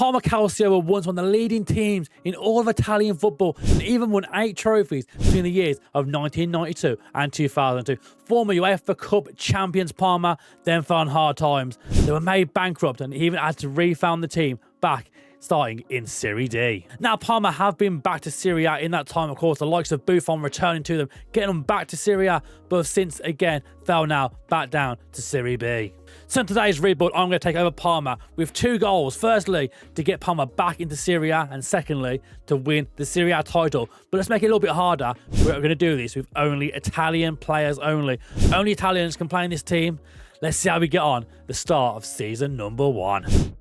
Parma Calcio were once one of the leading teams in all of Italian football and even won 8 trophies between the years of 1992 and 2002. Former UEFA Cup champions Parma then fell on hard times. They were made bankrupt and even had to refound the team back starting in Serie D. Now, Parma have been back to Serie A in that time, of course, the likes of Buffon returning to them, getting them back to Serie A, but have since again fell now back down to Serie B. So in today's rebuild, I'm going to take over Parma with 2 goals. Firstly, to get Parma back into Serie A, and secondly, to win the Serie A title. But let's make it a little bit harder. We're going to do this with only Italian players only. Only Italians can play in this team. Let's see how we get on the start of season number 1.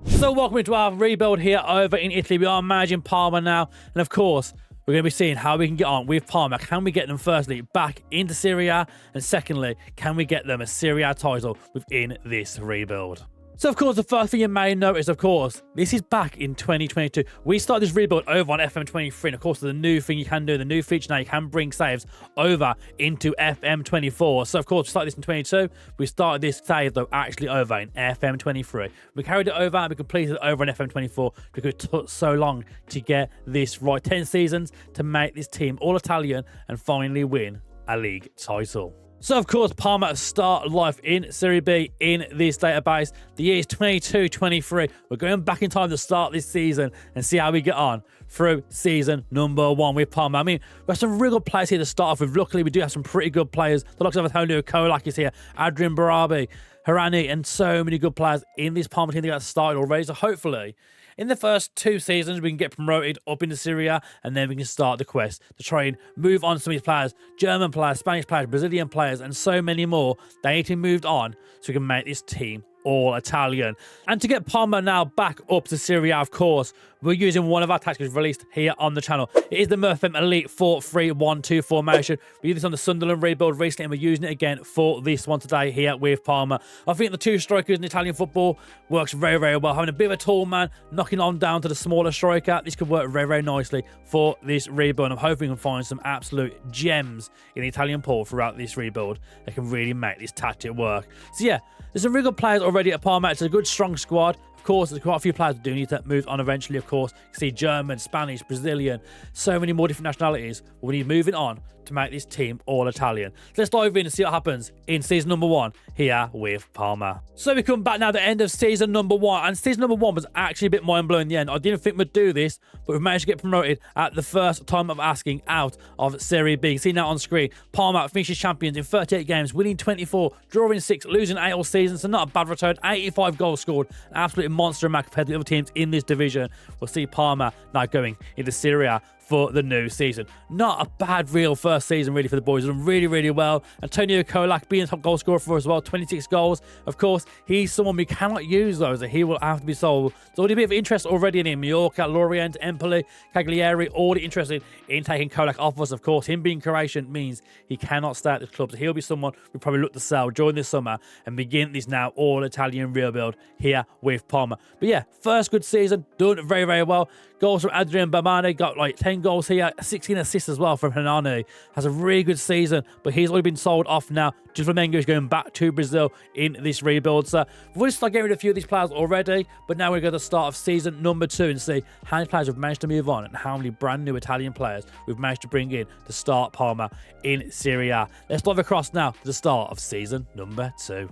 So welcome into our rebuild here over in Italy. We are managing Parma now, and of course we're going to be seeing how we can get on with Parma. Can we get them firstly back into Serie A, and secondly, can we get them a Serie A title within this rebuild? So, of course, the first thing you may notice, of course, this is back in 2022. We started this rebuild over on FM23, and of course, the new thing you can do, the new feature now, you can bring saves over into FM24. So, of course, we started this in 22. We started this save, though, actually over in FM23. We carried it over, and we completed it over on FM24 because it took so long to get this right. 10 seasons to make this team all Italian and finally win a league title. So, of course, Parma start life in Serie B in this database. The year is 22-23. We're going back in time to start this season and see how we get on through season number 1 with Parma. I mean, we have some real good players here to start off with. Luckily, we do have some pretty good players. The likes of Antonio Colin is here, Adrian Barabi, Harani, and so many good players in this Parma team that got started already. So, hopefully, in the first 2 seasons, we can get promoted up into Serie A, and then we can start the quest to try and move on to some of these players, German players, Spanish players, Brazilian players, and so many more. They need to be moved on so we can make this team all Italian. And to get Parma now back up to Serie A, of course, we're using one of our tactics released here on the channel. It is the MurphFM Elite 4-3-1-2 formation. We used this on the Sunderland rebuild recently, and we're using it again for this one today here with Parma. I think the 2 strikers in Italian football works very, very well. Having a bit of a tall man, knocking on down to the smaller striker, this could work very, very nicely for this rebuild. I'm hoping we can find some absolute gems in the Italian pool throughout this rebuild that can really make this tactic work. So yeah, there's some really good players already at Parma. It's a good, strong squad. Of course, there's quite a few players who do need to move on eventually, of course. You can see German, Spanish, Brazilian, so many more different nationalities. We need moving on to make this team all Italian. So let's dive in and see what happens in season number 1 here with Parma. So we come back now to the end of season number 1, and season number 1 was actually a bit mind-blowing in the end. I didn't think we'd do this, but we managed to get promoted at the first time of asking out of Serie B. You see now on screen, Parma finishes champions in 38 games, winning 24, drawing 6, losing 8 all season, so not a bad return. 85 goals scored, an absolute monster amount compared to the other teams in this division. We'll see Parma now going into Serie A for the new season. Not a bad real first season really for the boys. Done really, really well. Antonio Colak being the top goal scorer for us as well, 26 goals. Of course, he's someone we cannot use though, so he will have to be sold. There's already a bit of interest already in him. Mallorca, Lorient, Empoli, Cagliari, already interested in taking Colak off us. Of course, him being Croatian means he cannot stay at the club, so he'll be someone we probably look to sell during this summer and begin this now all Italian rebuild here with Parma. But yeah, first good season, done very, very well. Goals from Adrian Bamane, got like 10 goals here, 16 assists as well from Hanani. Has a really good season, but he's already been sold off now. Flamengo is going back to Brazil in this rebuild. So we've already started getting rid of a few of these players already, but now we're going to start of season number 2 and see how many players we've managed to move on and how many brand new Italian players we've managed to bring in to start Parma in Serie A. Let's dive across now to the start of season number 2.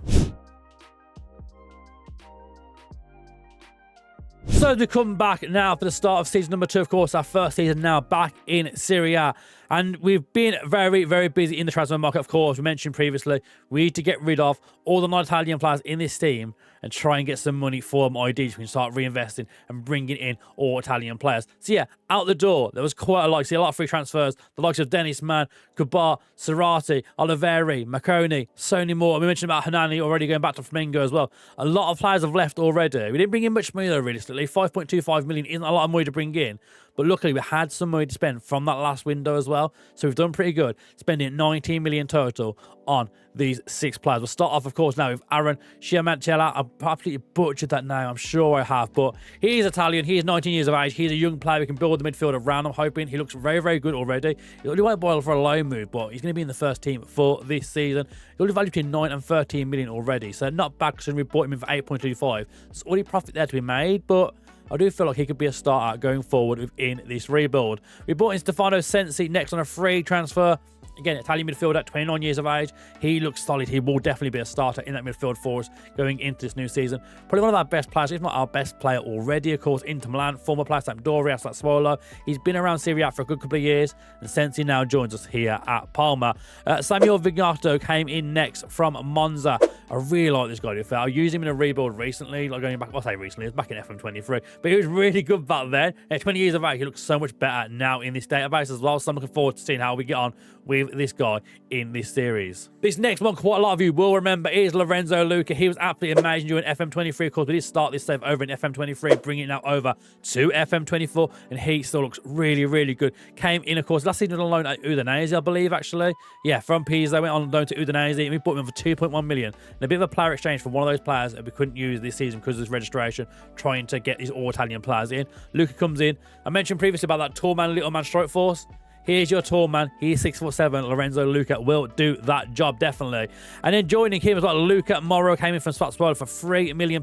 So to come back now for the start of season number 2, of course, our first season now back in Serie A. And we've been very, very busy in the transfer market, of course. We mentioned previously, we need to get rid of all the non-Italian players in this team and try and get some money for them ideas. We can start reinvesting and bringing in all Italian players. So yeah, out the door, there was quite a lot. See a lot of free transfers. The likes of Dennis Mann, Kubar, Serrati, Oliveri, Maconi, so many more. We mentioned about Hanani already going back to Flamengo as well. A lot of players have left already. We didn't bring in much money though, realistically. 5.25 million isn't a lot of money to bring in. But luckily, we had some money to spend from that last window as well. So we've done pretty good, spending 19 million total on these 6 players. We'll start off, of course, now with Aaron Chiamantella. I've absolutely butchered that name. I'm sure I have. But he is Italian. He is 19 years of age. He's a young player. We can build the midfield around. I'm hoping he looks very, very good already. He only won't boil for a loan move, but he's going to be in the first team for this season. He's already valued between 9 and 13 million already. So not bad considering we bought him in for 8.25. There's already profit there to be made, but I do feel like he could be a starter going forward within this rebuild. We bought in Stefano Sensi next on a free transfer. Again, Italian midfielder at 29 years of age. He looks solid. He will definitely be a starter in that midfield for us going into this new season. Probably one of our best players, if not our best player already, of course, Inter Milan, former player Sampdoria, Sassuolo. He's been around Serie A for a good couple of years, and Sensi now joins us here at Parma. Samuel Vignato came in next from Monza. I really like this guy, to be fair. I used him in a rebuild recently, like going back, I'll say recently, it was back in FM23, but he was really good back then. At 20 years of age, he looks so much better now in this database as well, so I'm looking forward to seeing how we get on with this guy in this series. This next one, quite a lot of you will remember, is Lorenzo Luca. He was absolutely amazing during FM23. Of course, we did start this save over in FM23, bringing it now over to FM24, and he still looks really, really good. Came in, of course, last season on loan at Udinese, I believe, actually. Yeah, from Pisa, went on loan to Udinese, and we bought him for 2.1 million. And a bit of a player exchange for one of those players that we couldn't use this season because of his registration, trying to get these all-Italian players in. Luca comes in. I mentioned previously about that tall man, little man strike force. Here's your tall man. He's 6'7". Lorenzo Luca will do that job, definitely. And then joining him as well, Luca Moro came in from Sassuolo for £3 million.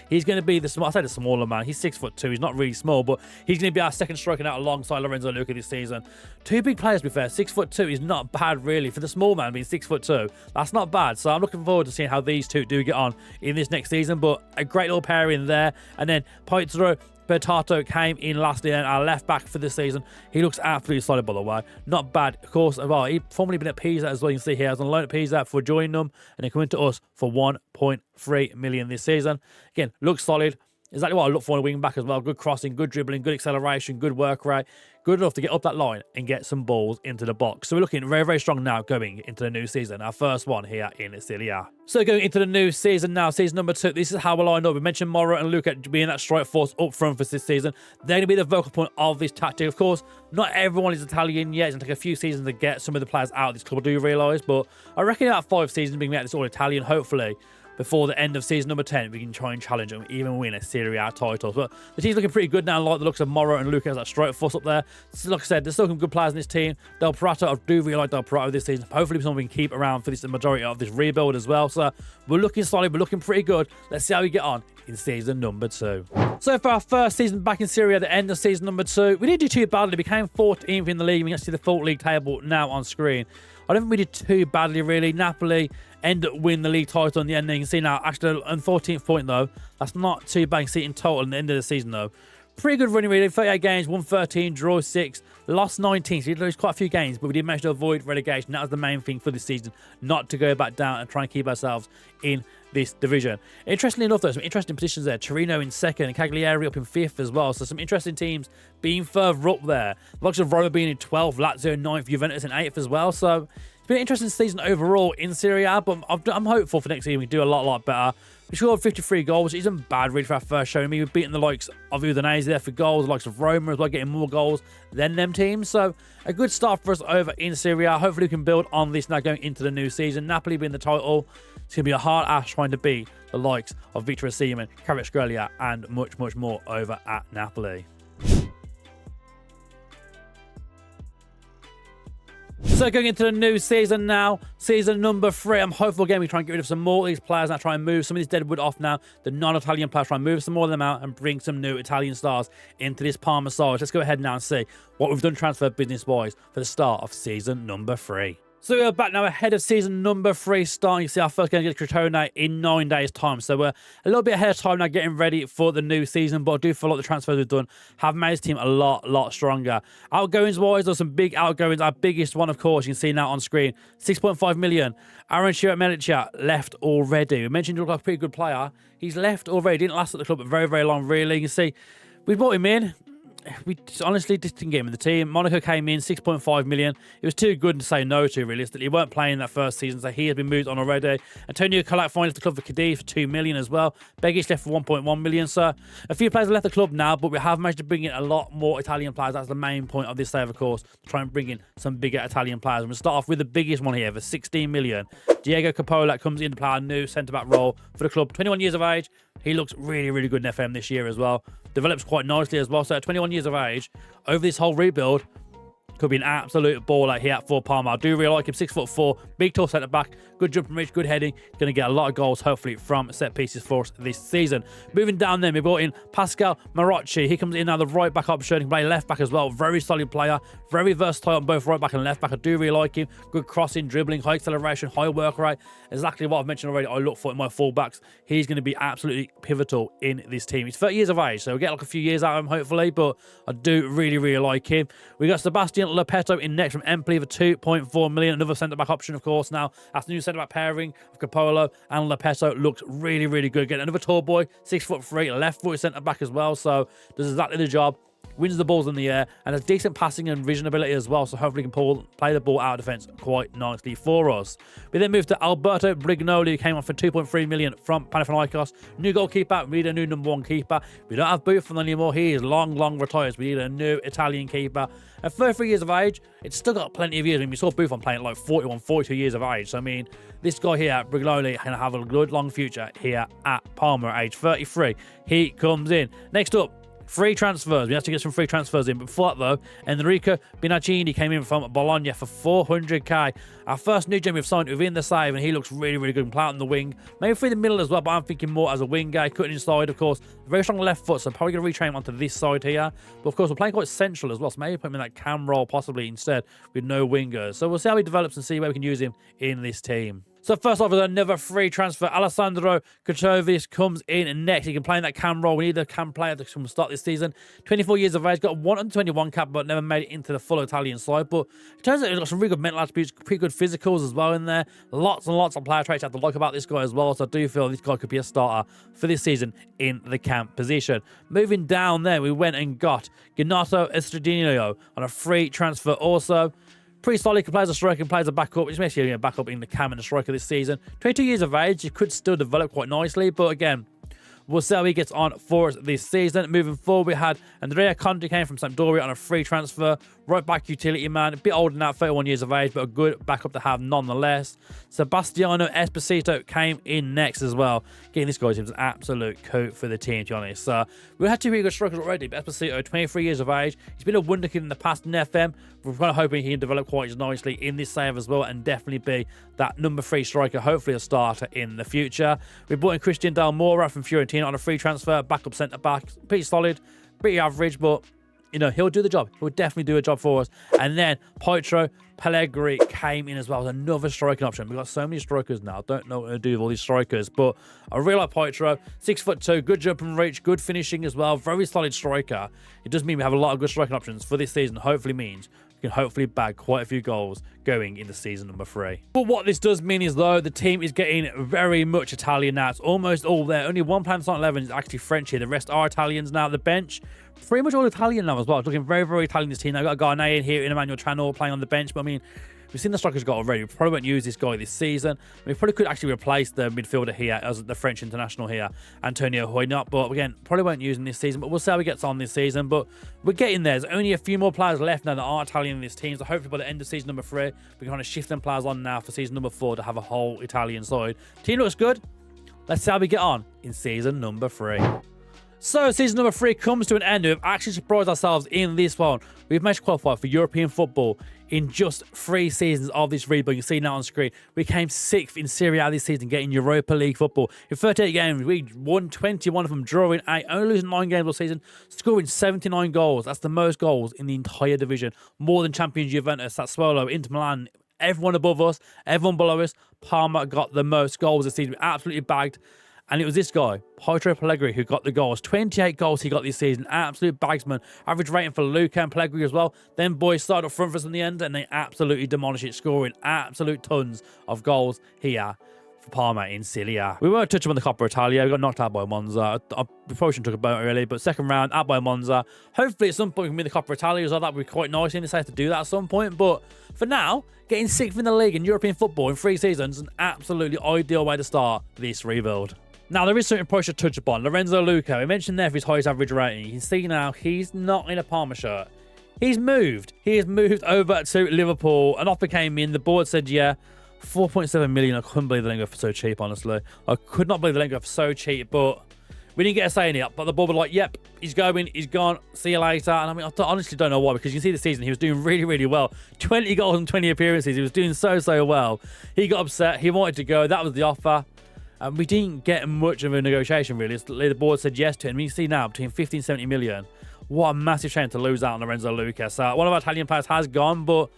He's going to be the smaller man. He's 6'2". He's not really small, but he's going to be our second striker out alongside Lorenzo Luca this season. Two big players, to be fair. 6'2" is not bad, really. For the small man being 6'2", that's not bad. So I'm looking forward to seeing how these two do get on in this next season. But a great little pair in there. And then Pietro Bertato came in lastly, and our left back for this season. He looks absolutely solid, by the way. Not bad, of course, as well. He'd formerly been at Pisa as well. You can see here, I was on loan at Pisa before joining them, and then coming to us for 1.3 million this season. Again, looks solid. Exactly what I look for in a wing back as well. Good crossing, good dribbling, good acceleration, good work rate. Good enough to get up that line and get some balls into the box. So we're looking very, very strong now going into the new season. Our first one here in Serie A. So going into the new season now, season number 2, this is how we'll line up. We mentioned Moro and Luca being that strike force up front for this season. They're going to be the vocal point of this tactic. Of course, not everyone is Italian yet. It's going to take a few seasons to get some of the players out of this club, I do realise. But I reckon about 5 seasons being made this all Italian, hopefully. Before the end of season number 10, we can try and challenge them, even win a Serie A title. But the team's looking pretty good now. I like the looks of Moro and Luca as that strike force up there. So like I said, there's still some good players in this team. Del Prato, I do really like Del Prato this season. Hopefully someone we can keep around for this, the majority of this rebuild as well. So we're looking solid, we're looking pretty good. Let's see how we get on in season number 2. So for our first season back in Serie A, at the end of season number 2, we didn't do too badly. We came 14th in the league. We can see the full league table now on screen. I don't think we did too badly, really. Napoli end up winning the league title in the end. You can see now, actually, on 14th point, though. That's not too bad. You can see in total in the end of the season, though. Pretty good running, really. 38 games, won 13, draw 6, lost 19. So we did lose quite a few games, but we did manage to avoid relegation. That was the main thing for this season, not to go back down and try and keep ourselves in this division. Interestingly enough, though, some interesting positions there. Torino in 2nd and Cagliari up in 5th as well. So some interesting teams being further up there. The likes of Roma being in 12th, Lazio in 9th, Juventus in 8th as well. So it's been an interesting season overall in Serie A, but I'm hopeful for next season we do a lot better. We scored 53 goals, which isn't bad really for our first show. I mean, we've beaten the likes of Udinese there for goals, the likes of Roma as well, getting more goals than them teams. So a good start for us over in Serie A. Hopefully we can build on this now going into the new season. Napoli being the title. It's going to be a hard ass trying to beat the likes of Victor Osimhen, Kvaratskhelia, and much more over at Napoli. So going into the new season now, season number 3, I'm hopeful again we try and get rid of some more of these players and try and move some of these deadwood off now. The non-Italian players, try and move some more of them out and bring some new Italian stars into this Parma side. Let's go ahead now and see what we've done transfer business-wise for the start of season number 3. So we're back now ahead of season number 3 starting. You see our first game against Crotone in 9 days' time. So we're a little bit ahead of time now getting ready for the new season. But I do feel like the transfers we've done have made this team a lot stronger. Outgoings-wise, there's some big outgoings. Our biggest one, of course, you can see now on screen, 6.5 million. Aaron Chiamantella left already. We mentioned he looked like a pretty good player. He's left already. Didn't last at the club very long, really. You can see we brought him in. we honestly just didn't get him in the team. Monaco came in 6.5 million. It was too good to say no to, realistically. He weren't playing that first season, so he has been moved on already. Antonio Colin finally left the club for Cadiz for 2 million as well. Begic left for 1.1 million. So a few players have left the club now, but we have managed to bring in a lot more Italian players. That's the main point of this save, of course, to try and bring in some bigger Italian players. We'll start off with the biggest one here for 16 million. Diego Capola comes in to play our new centre-back role for the club. 21 years of age. He looks really, really good in FM this year as well. Develops quite nicely as well. So at 21 years of age, over this whole rebuild, could be an absolute baller here for Parma. I do really like him. 6'4", big tall centre back, good jumping reach, good heading. Going to get a lot of goals, hopefully, from set pieces for us this season. Moving down then, we brought in Pascal Marocci. He comes in now the right back option. He can play left back as well. Very solid player, very versatile on both right back and left back. I do really like him. Good crossing, dribbling, high acceleration, high work rate. Exactly what I've mentioned already. I look for in my fullbacks. He's going to be absolutely pivotal in this team. He's 30 years of age, so we'll get like a few years out of him, hopefully. But I do really, really like him. We got Sebastian Lopetto in next from Empoli for 2.4 million. Another centre-back option, of course, now. That's the new centre-back pairing of Capolo and Lopetto. Looks really, really good. Again, another tall boy, 6'3", left-footed centre-back as well. So does exactly the job. Wins the balls in the air and has decent passing and vision ability as well. So hopefully he can play the ball out of defence quite nicely for us. We then move to Alberto Brignoli, who came on for 2.3 million from Panathinaikos. New goalkeeper. We need a new number one keeper. We don't have Buffon anymore. He is long retired. We need a new Italian keeper. At 33 years of age, it's still got plenty of years. I mean, we saw Buffon playing at like 41, 42 years of age. So, I mean, this guy here, Brignoli, can have a good long future here at Parma at age 33. He comes in. Next up, free transfers. We have to get some free transfers in. But before that, though, Enrico Binaccini came in from Bologna for 400k. Our first new gem we've signed within the save, and he looks really, really good. Play out in the wing. Maybe through the middle as well, but I'm thinking more as a wing guy. Cutting inside, of course. Very strong left foot, so probably going to retrain him onto this side here. But, of course, we're playing quite central as well, so maybe put him in that cam role possibly instead with no wingers. So we'll see how he develops and see where we can use him in this team. So first off, with another free transfer, Alessandro Kutovic comes in next. He can play in that cam role. We need a cam player to start this season. 24 years of age, got 121 cap, but never made it into the full Italian side. But it turns out he's got some really good mental attributes, pretty good physicals as well in there. Lots and lots of player traits I have to like about this guy as well. So I do feel this guy could be a starter for this season in the camp position. Moving down there, we went and got Gennaro Estradino on a free transfer also. Pretty solid. He plays a striker and plays a backup. He's basically a backup in the cam and the striker this season. 22 years of age. He could still develop quite nicely. But again, we'll see how he gets on for us this season. Moving forward, we had Andrea Conti came from Sampdoria on a free transfer. Right back utility man. A bit older than that, 31 years of age, but a good backup to have nonetheless. Sebastiano Esposito came in next as well. Getting this guy seems an absolute coat for the team, to be honest. We had two really good strikers already, but Esposito, 23 years of age. He's been a wonder kid in the past in FM. We're kind of hoping he can develop quite nicely in this save as well and definitely be that number 3 striker, hopefully a starter in the future. We brought in Christian Del Mora from Fiorentina on a free transfer, backup centre-back. Pretty solid, pretty average, but you know, he'll do the job. He'll definitely do a job for us. And then Pietro Pellegrini came in as well as another striking option. We've got so many strikers now. I don't know what to do with all these strikers, but I really like Pietro. 6'2", good jump and reach, good finishing as well. Very solid striker. It does mean we have a lot of good striking options for this season. Hopefully means we can hopefully bag quite a few goals going into season number 3. But what this does mean is, though, the team is getting very much Italian now. It's almost all there. Only one player in starting 11 is actually French here. The rest are Italians now. The bench, pretty much all Italian now as well. It's looking very, very Italian, this team. I've got a Ghanaian here in Emmanuel Channel playing on the bench, but I mean, we've seen the strikers got already. We probably won't use this guy this season. We probably could actually replace the midfielder here as the French international here, Antonio Hoynot. But again, probably won't use him this season. But we'll see how he gets on this season. But we're getting there. There's only a few more players left now that are Italian in this team. So hopefully by the end of season number 3, we can kind of shift them players on now for season number 4 to have a whole Italian side. Team looks good. Let's see how we get on in season number 3. So, season number 3 comes to an end. We've actually surprised ourselves in this one. We've managed to qualify for European football in just 3 seasons of this rebuild. You can see now on screen. We came 6th in Serie A this season, getting Europa League football. In 38 games, we won 21 of them, drawing 8, only losing 9 games all season, scoring 79 goals. That's the most goals in the entire division. More than champions Juventus, Sassuolo, Inter Milan, everyone above us, everyone below us. Parma got the most goals this season. We absolutely bagged. And it was this guy, Pietro Pellegrini, who got the goals. 28 goals he got this season. Absolute bagsman. Average rating for Luca and Pellegrini as well. Then boys started up front for us in the end, and they absolutely demolished it, scoring absolute tons of goals here. Parma in Serie A. We won't touch on the Coppa Italia. We got knocked out by Monza. We probably shouldn't talk about it really, but second round out by Monza. Hopefully at some point we can win the Coppa Italia as well. That would be quite nice in this to do that at some point. But for now, getting 6th in the league in European football in 3 seasons is an absolutely ideal way to start this rebuild. Now, there is something probably should touch upon. Lorenzo Luca, we mentioned there for his highest average rating. You can see now he's not in a Parma shirt. He's moved. He has moved over to Liverpool. An offer came in. The board said, yeah, 4.7 million. I couldn't believe they let go for so cheap, honestly. I could not believe they let go for so cheap, but we didn't get a say in it. But the board were like, yep, he's going, he's gone, see you later. And I mean, I honestly don't know why, because you can see the season, he was doing really, really well. 20 goals and 20 appearances. He was doing so well. He got upset. He wanted to go. That was the offer. And we didn't get much of a negotiation, really. The board said yes to him. You see now, between 15 and 70 million. What a massive shame to lose out on Lorenzo Luca. So one of our Italian players has gone, but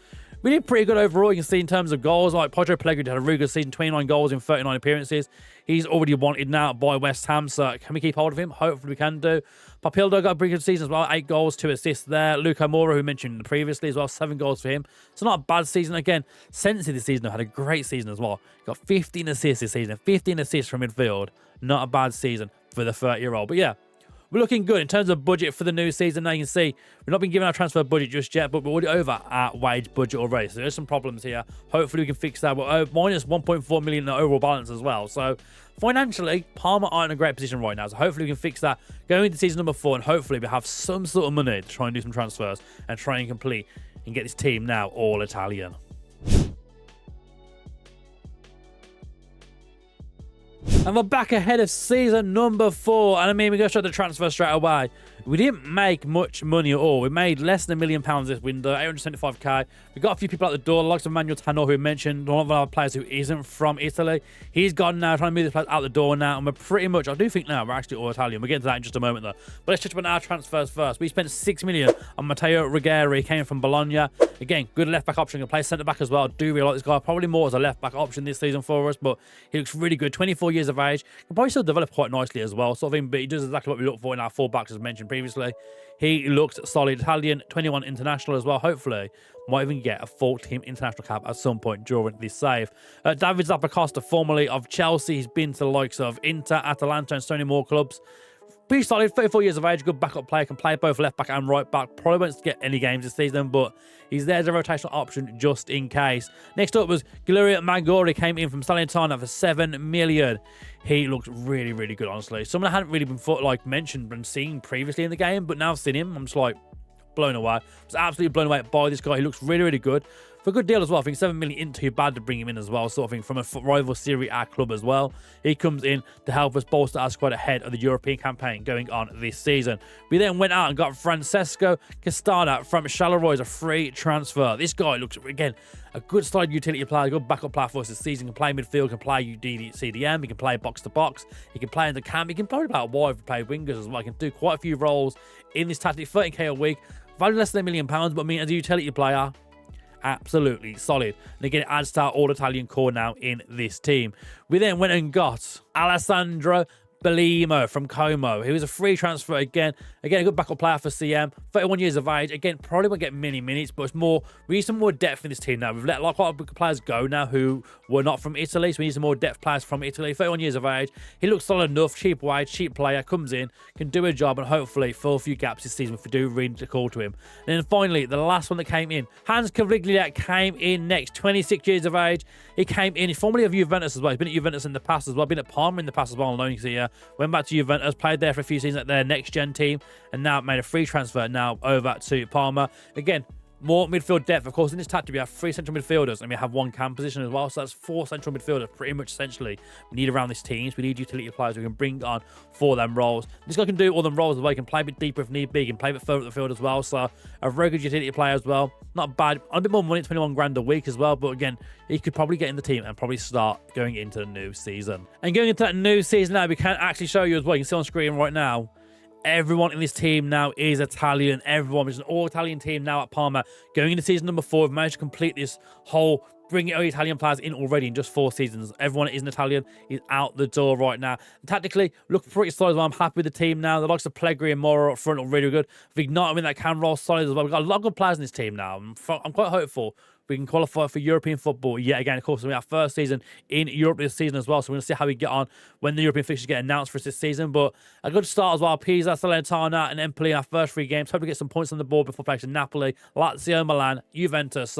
we did pretty good overall. You can see in terms of goals, like Pedro Pellegrini had a really good season, 29 goals in 39 appearances. He's already wanted now by West Ham, so can we keep hold of him? Hopefully we can do. Papildo got a pretty good season as well, 8 goals, 2 assists there. Luca Moura, who mentioned previously as well, 7 goals for him. So not a bad season. Again, Sensi this season had a great season as well. Got 15 assists this season, 15 assists from midfield. Not a bad season for the 30-year-old. But yeah, we're looking good in terms of budget for the new season. Now you can see we've not been given our transfer budget just yet, but we're already over our wage budget already. So there's some problems here. Hopefully we can fix that. We're minus 1.4 million in the overall balance as well. So financially, Parma aren't in a great position right now. So hopefully we can fix that going into season number 4, and hopefully we have some sort of money to try and do some transfers and try and complete and get this team now all Italian. And we're back ahead of season number 4. And I mean, we go straight to the transfer straight away. We didn't make much money at all. We made less than £1 million this window, 875k. We got a few people out the door, the likes of Manuel Tanor, who we mentioned, one of our players who isn't from Italy. He's gone now, trying to move this place out the door now. And we're pretty much, I do think now, we're actually all Italian. We'll get into that in just a moment, though. But let's touch on our transfers first. We spent 6 million on Matteo Ruggeri. He came from Bologna. Again, good left-back option. Can play centre-back as well. I do really like this guy. Probably more as a left-back option this season for us, but he looks really good. 24 years of age. Can probably still develop quite nicely as well, sort of thing, but he does exactly what we look for in our full-backs, as mentioned previously. He looks solid. Italian, 21 international as well. Hopefully, might even get a full-team international cap at some point during this save. David Zappacosta, formerly of Chelsea. He's been to the likes of Inter, Atalanta, and so many more clubs. Pretty solid, 34 years of age, good backup player, can play both left back and right back. Probably won't get any games this season, but he's there as a rotational option just in case. Next up was Giulia Magori, came in from Salernitana for 7 million. He looked really, really good, honestly. Someone I hadn't really been mentioned and seen previously in the game, but now I've seen him, I'm just like blown away. I was absolutely blown away by this guy. He looks really, really good. For a good deal as well. I think 7 million isn't too bad to bring him in as well, sort of thing, from a rival Serie A club as well. He comes in to help us bolster our squad ahead of the European campaign going on this season. We then went out and got Francesco Castana from Charleroi as a free transfer. This guy looks, again, a good side utility player, a good backup player for us this season. Can play midfield, can play CDM, he can play box-to-box, he can play in the camp, he can play about wide, play wingers as well. He can do quite a few roles in this tactic. 30k a week, value less than £1 million, but I mean, as a utility player, absolutely solid. And again, it adds to our all-Italian core now in this team. We then went and got Alessandro Belimo from Como. He was a free transfer again. Again, a good backup player for CM. 31 years of age. Again, probably won't get many minutes, but it's more. We need some more depth in this team now. We've let quite a lot of players go now who were not from Italy, so we need some more depth players from Italy. 31 years of age. He looks solid enough. Cheap wage, cheap player. Comes in, can do a job, and hopefully fill a few gaps this season if we do really to call to him. And then finally, the last one that came in. Hans Caviglia came in next. 26 years of age. He came in. He's formerly of Juventus as well. He's been at Juventus in the past as well. Been at Parma in the past as well. Loaning here. Went back to Juventus, played there for a few seasons at their next-gen team, and now made a free transfer now over to Parma. Again, more midfield depth. Of course, in this tactic, we have 3 central midfielders, and we have 1 cam position as well. So that's 4 central midfielders, pretty much essentially, we need around this team. So we need utility players we can bring on for them roles. This guy can do all them roles as well. He can play a bit deeper if need be. He can play a bit further up the field as well. So a very good utility player as well. Not bad. On a bit more money, 21 grand a week as well. But again, he could probably get in the team and probably start going into the new season. And going into that new season now, we can actually show you as well. You can see on screen right now, everyone in this team now is Italian. Everyone is an all-Italian team now at Parma. Going into season number 4, we've managed to complete this whole bringing all Italian players in already in just 4 seasons. Everyone that isn't Italian is out the door right now. And tactically, look pretty solid as well. I'm happy with the team now. The likes of Pellegrini and Moro up front look really good. Vignati in that cam role solid as well. We've got a lot of good players in this team now. I'm quite hopeful we can qualify for European football yet again. Of course, we our first season in Europe this season as well, so we're going to see how we get on when the European fixtures get announced for us this season. But a good start as well. Pisa, Salernitana, and Empoli in our first 3 games. Hope we get some points on the board before facing Napoli, Lazio, Milan, Juventus.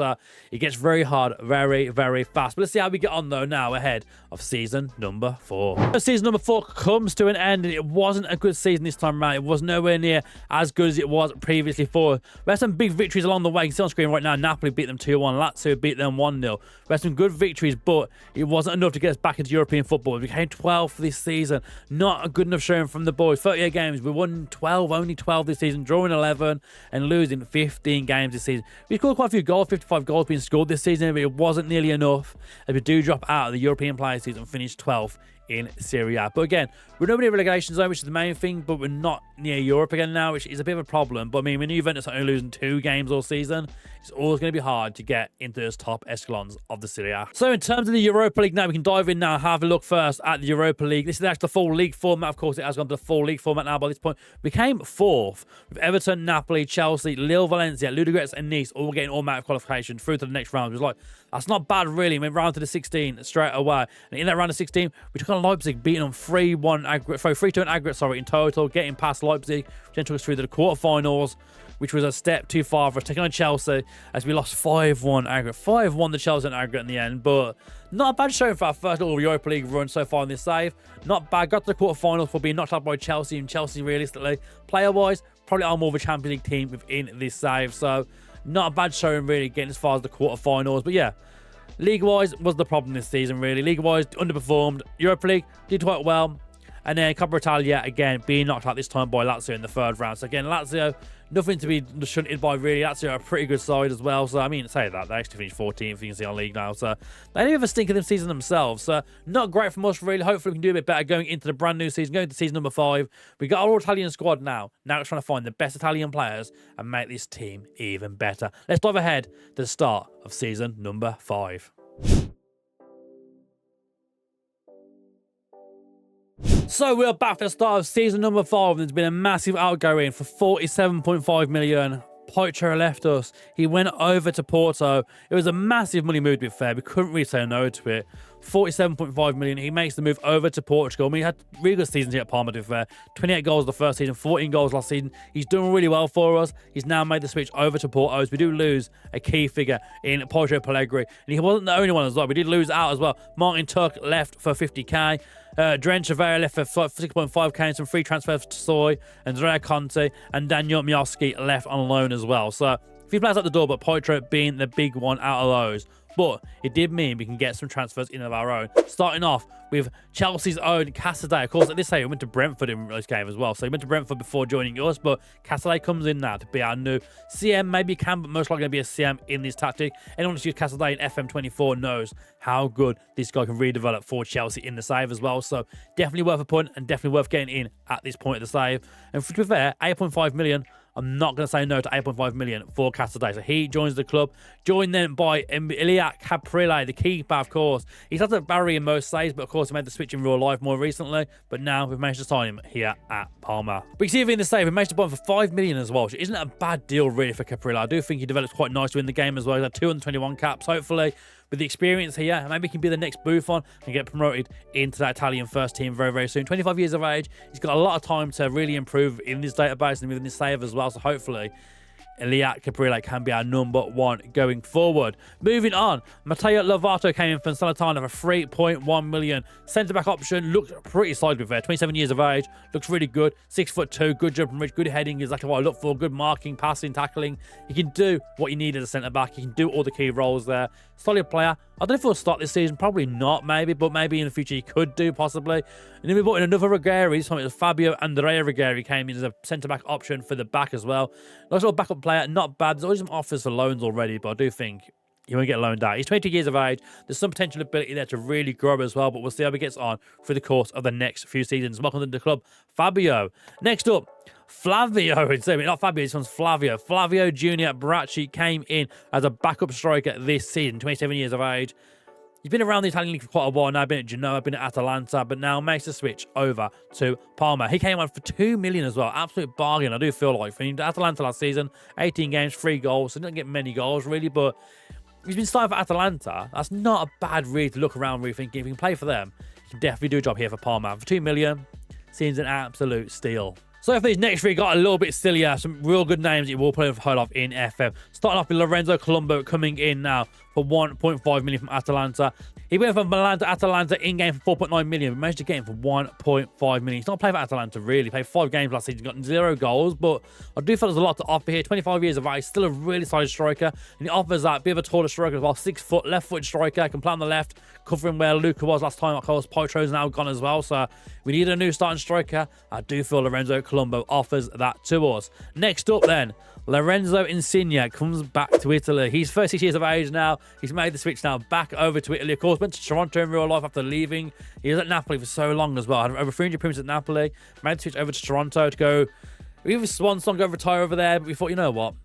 It gets very hard, very, very fast. But let's see how we get on though now ahead of season number 4. Season number 4 comes to an end, and it wasn't a good season this time around. It was nowhere near as good as it was previously for. We had some big victories along the way. You can see on screen right now, Napoli beat them 2-1, Lazio beat them 1-0. We had some good victories, but it wasn't enough to get us back into European football. We became 12th this season. Not a good enough showing from the boys. 38 games, we won 12, only 12 this season, drawing 11 and losing 15 games this season. We scored quite a few goals, 55 goals being scored this season, but it wasn't nearly enough as we do drop out of the European player season and finish 12th in Serie A. But again, we're nobody in relegation zone, which is the main thing, but we're not near Europe again now, which is a bit of a problem. But I mean, when Juventus are only losing 2 games all season, it's always going to be hard to get into those top echelons of the Serie A. So in terms of the Europa League now, we can dive in now and have a look first at the Europa League. This is actually the full league format. Of course, it has gone to the full league format now by this point. We came 4th with Everton, Napoli, Chelsea, Lille, Valencia, Ludogorets and Nice all getting automatic qualification through to the next round. It was like, that's not bad really. We went round to the 16 straight away. And in that round of 16, we took on Leipzig, beating them 3-1 3-2 in aggregate, in total, getting past Leipzig, which then took us through to the quarterfinals, which was a step too far for us, taking on Chelsea as we lost 5-1 aggregate. 5-1 the Chelsea in aggregate in the end, but not a bad showing for our first little Europa League run so far in this save. Not bad. Got to the quarterfinals for being knocked out by Chelsea, and Chelsea realistically, player-wise, probably are more of a Champions League team within this save, so not a bad showing really getting as far as the quarterfinals. But yeah, league-wise was the problem this season really. League-wise, underperformed. Europa League did quite well. And then Coppa Italia, again, being knocked out this time by Lazio in the 3rd round. So again, Lazio, nothing to be shunted by really. Lazio are a pretty good side as well. So I mean, say that, they actually finished 14th, you can see on league now. So they do have a stink of them season themselves. So not great from us really. Hopefully we can do a bit better going into the brand new season, going to season number 5. We got our Italian squad now. Now we're trying to find the best Italian players and make this team even better. Let's dive ahead to the start of season number 5. So we're back for the start of season number 5. There's been a massive outgoing for 47.5 million. Poitro left us. He went over to Porto. It was a massive money move, to be fair. We couldn't really say no to it. 47.5 million. He makes the move over to Portugal. I mean, he had really good seasons here at Parma, to be fair. 28 goals the first season, 14 goals last season. He's doing really well for us. He's now made the switch over to Porto. As we do lose a key figure in Poitro Pellegrini. And he wasn't the only one as well. We did lose out as well. Martin Tuck left for 50k. Dren Chevere left for 6.5k and some free transfers to Soy, Andrea Conte, and Daniel Miowski left on loan as well. So a few players at the door, but Poitro being the big one out of those. But it did mean we can get some transfers in of our own. Starting off with Chelsea's own Casadei. Of course, at this stage, we went to Brentford in this game as well. So he went to Brentford before joining us, but Casadei comes in now to be our new CM. Maybe can, but most likely going to be a CM in this tactic. Anyone who's used Casadei in FM24 knows how good this guy can redevelop for Chelsea in the save as well. So definitely worth a punt and definitely worth getting in at this point of the save. And to be fair, 8.5 million. I'm not going to say no to 8.5 million for Casadei. So he joins the club, joined then by Elia Caprile, the keeper, of course. He's had a barrier in most saves, but of course he made the switch in real life more recently. But now we've managed to sign him here at Parma. But you see in the save, we managed to buy him for 5 million as well, which isn't a bad deal really for Caprile. I do think he develops quite nicely in the game as well. He's had 221 caps, hopefully. With the experience here, maybe he can be the next Buffon and get promoted into that Italian first team very, very soon. 25 years of age. He's got a lot of time to really improve in this database and within this save as well. So hopefully, Elia Caprile can be our number 1 going forward. Moving on, Matteo Lovato came in from Salernitana for 3.1 million. Centre-back option, looks pretty solid with there. 27 years of age, looks really good. 6'2", good jump and reach, good heading, exactly what I look for. Good marking, passing, tackling. He can do what you need as a centre-back. He can do all the key roles there. Solid player. I don't know if he'll start this season. Probably not, maybe. But maybe in the future he could do, possibly. And then we brought in another Ruggieri. This time it was Fabio Andrea Ruggieri came in as a centre-back option for the back as well. Nice little backup player. Not bad. There's always some offers for loans already, but I do think he won't get loaned out. He's 22 years of age. There's some potential ability there to really grow as well, but we'll see how he gets on through the course of the next few seasons. Welcome to the club, Fabio. Next up, Flavio, not Fabio, this one's Flavio. Flavio Junior Bracci came in as a backup striker this season, 27 years of age. He's been around the Italian league for quite a while now. Been at Genoa, been at Atalanta, but now makes the switch over to Parma. He came on for 2 million as well. Absolute bargain, I do feel like. For Atalanta last season, 18 games, 3 goals. So he didn't get many goals, really, but He's been signed for Atalanta. That's not a bad read to look around where you're thinking if he can play for them, he can definitely do a job here for Parma. For 2 million, seems an absolute steal. So for these next three, got a little bit sillier. Some real good names you will play with heard of in FM. Starting off with Lorenzo Colombo coming in now for 1.5 million from Atalanta. He went from Milan to Atalanta in-game for 4.9 million. We managed to get him for 1.5 million. He's not playing for Atalanta, really. He played 5 games last season, got 0 goals. But I do feel there's a lot to offer here. 25 years of age, still a really solid striker. And he offers that bit of a taller striker as well. 6 foot, left-footed striker. Can play on the left, covering where Luca was last time. Of course, Poitro's now gone as well. So we need a new starting striker. I do feel Lorenzo Colombo offers that to us. Next up then, Lorenzo Insigne comes back to Italy. He's 36 years of age now. He's made the switch now back over to Italy. Of course, went to Toronto in real life after leaving. He was at Napoli for so long as well. Had over 300 appearances at Napoli. Made the switch over to Toronto to go either swan song, go retire over there. But we thought, you know what?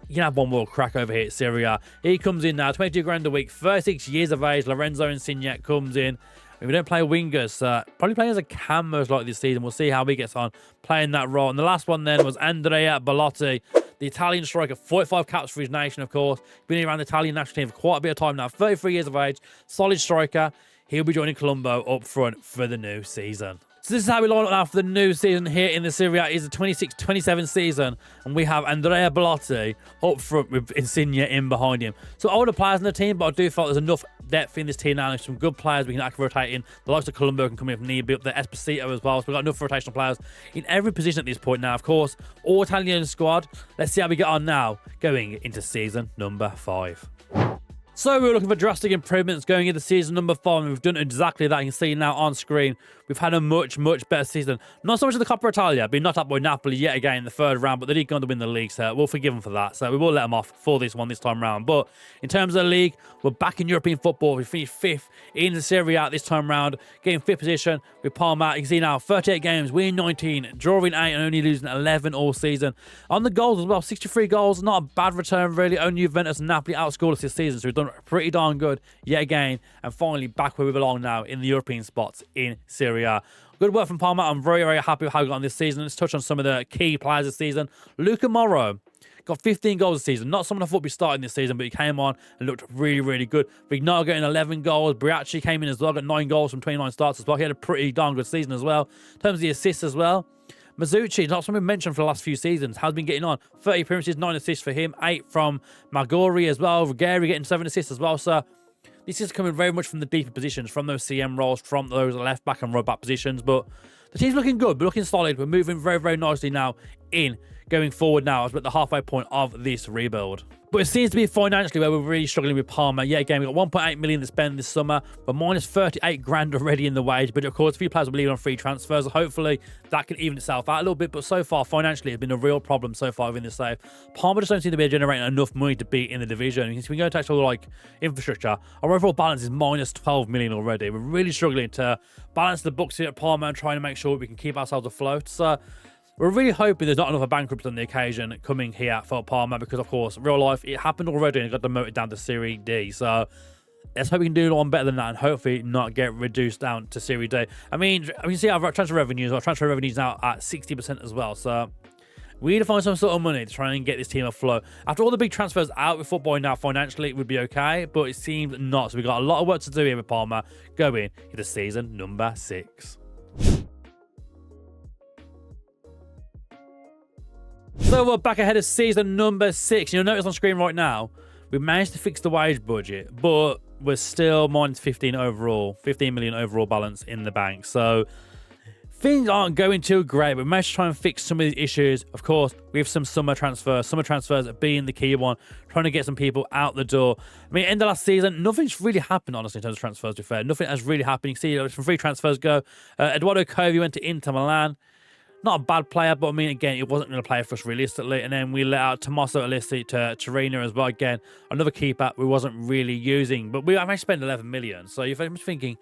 You can have one more crack over here at Serie A. He comes in now, 22 grand a week, 36 years of age. Lorenzo Insigne comes in. We don't play wingers. Probably playing as a cam most likely this season. We'll see how he gets on playing that role. And the last one then was Andrea Bellotti, the Italian striker, 45 caps for his nation, of course. Been around the Italian national team for quite a bit of time now. 33 years of age, solid striker. He'll be joining Colombo up front for the new season. So this is how we line up now for the new season here in the Serie A. It's the 26-27 season, and we have Andrea Bellotti up front with Insigne in behind him. So older players in the team, but I do feel there's enough depth in this team now. There's some good players we can actually rotate in. The likes of Colombo can come in if need be, up there. Esposito as well. So we've got enough rotational players in every position at this point now. Of course, all Italian squad. Let's see how we get on now going into season number 5. So we were looking for drastic improvements going into season number 5, and we've done exactly that. You can see now on screen, we've had a much, much better season. Not so much of the Coppa Italia, being knocked out by Napoli yet again in the 3rd round, but they did go on to win the league, so we'll forgive them for that. So we will let them off for this one this time round. But in terms of the league, we're back in European football. We finished 5th in the Serie A this time round, getting 5th position with Parma. You can see now 38 games, winning 19, drawing 8, and only losing 11 all season. On the goals as well, 63 goals, not a bad return really. Only Juventus and Napoli outscored us this season, so we've done pretty darn good yet again, and finally back where we belong now in the European spots in Serie A. Good work from Parma. I'm very, very happy with how we got on this season. Let's touch on some of the key players this season. Luca Morro got 15 goals this season. Not someone I thought would be starting this season, but he came on and looked really, really good. Vignal getting 11 goals. Briacci came in as well, got 9 goals from 29 starts as well. He had a pretty darn good season as well. In terms of the assists as well, Mazzucci, not something we mentioned for the last few seasons, has been getting on. 30 appearances, 9 assists for him, 8 from Magori as well. Ruggieri getting 7 assists as well. So this is coming very much from the deeper positions, from those CM roles, from those left back and right back positions. But the team's looking good. We're looking solid. We're moving very, very nicely now in going forward now as we're at the halfway point of this rebuild. But it seems to be financially where we're really struggling with Parma. Yeah, again, we've got 1.8 million to spend this summer, but minus 38 grand already in the wage. But of course, a few players will be leaving on free transfers. Hopefully, that can even itself out a little bit. But so far, financially, it's been a real problem so far within the save. Parma just don't seem to be generating enough money to be in the division. You can go to actual like infrastructure. Our overall balance is minus 12 million already. We're really struggling to balance the books here at Parma and trying to make sure we can keep ourselves afloat. So we're really hoping there's not another bankrupt on the occasion coming here for Parma because, of course, real life, it happened already and it got demoted down to Serie D. So let's hope we can do one better than that and hopefully not get reduced down to Serie D. I mean, you see our transfer revenues now at 60% as well. So we need to find some sort of money to try and get this team afloat. After all the big transfers out with football now, financially, it would be okay, but it seems not. So we've got a lot of work to do here with Parma going into season number 6. So we're back ahead of season number 6. You'll notice on screen right now, we managed to fix the wage budget, but we're still minus 15 million overall balance in the bank. So things aren't going too great, but we managed to try and fix some of these issues. Of course, with some summer transfers being the key one, trying to get some people out the door. I mean, in the last season, nothing's really happened, honestly, in terms of transfers, to be fair. Nothing has really happened. You can see some free transfers go. Eduardo Covi went to Inter Milan. Not a bad player, but I mean, again, it wasn't going to play for us realistically. And then we let out Tommaso Alissi to Torino as well. Again, another keeper we wasn't really using. But we actually spent 11 million. So you're thinking,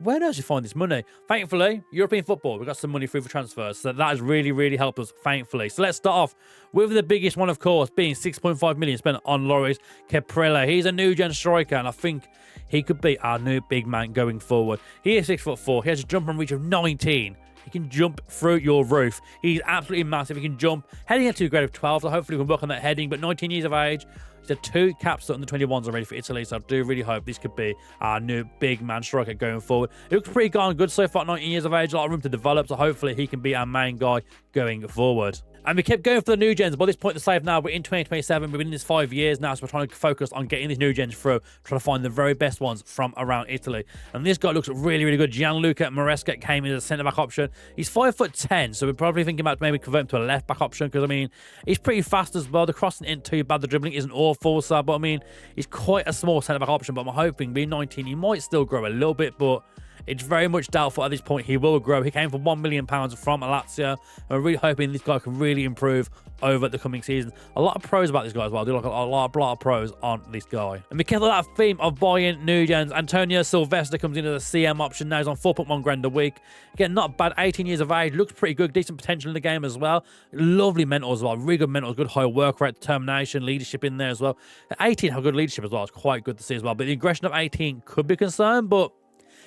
where else do you find this money? Thankfully, European football, we got some money through for transfers. So that has really, really helped us, thankfully. So let's start off with the biggest one, of course, being 6.5 million spent on Loris Caprella. He's a new gen striker, and I think he could be our new big man going forward. He is 6'4". He has a jump and reach of 19. He can jump through your roof. He's absolutely massive. He can jump. Heading into a grade of 12, so hopefully we can work on that heading. But 19 years of age, He's had 2 caps under 21s already for Italy, so I do really hope this could be our new big man striker going forward. He looks pretty darn good so far, 19 years of age, a lot of room to develop, so hopefully he can be our main guy going forward. And we kept going for the new gens. By this point, the save now, we're in 2027. We've been in this 5 years now, so we're trying to focus on getting these new gens through, trying to find the very best ones from around Italy. And this guy looks really, really good. Gianluca Maresca came in as a centre-back option. He's 5'10", so we're probably thinking about maybe converting to a left-back option, because, I mean, he's pretty fast as well. The crossing isn't too bad. The dribbling isn't awful, so, but, I mean, he's quite a small centre-back option, but I'm hoping, being 19, he might still grow a little bit, but it's very much doubtful at this point he will grow. He came for £1 million from Lazio, and we're really hoping this guy can really improve over the coming season. A lot of pros about this guy as well. I do like a lot of pros on this guy. And because of that theme of buying new gens, Antonio Silvestre comes in as a CM option. Now he's on 4.1 grand a week. Again, not bad. 18 years of age. Looks pretty good. Decent potential in the game as well. Lovely mental as well. Really good mental. Good high work rate, determination, leadership in there as well. At 18, how good leadership as well. It's quite good to see as well. But the aggression of 18 could be a concern, but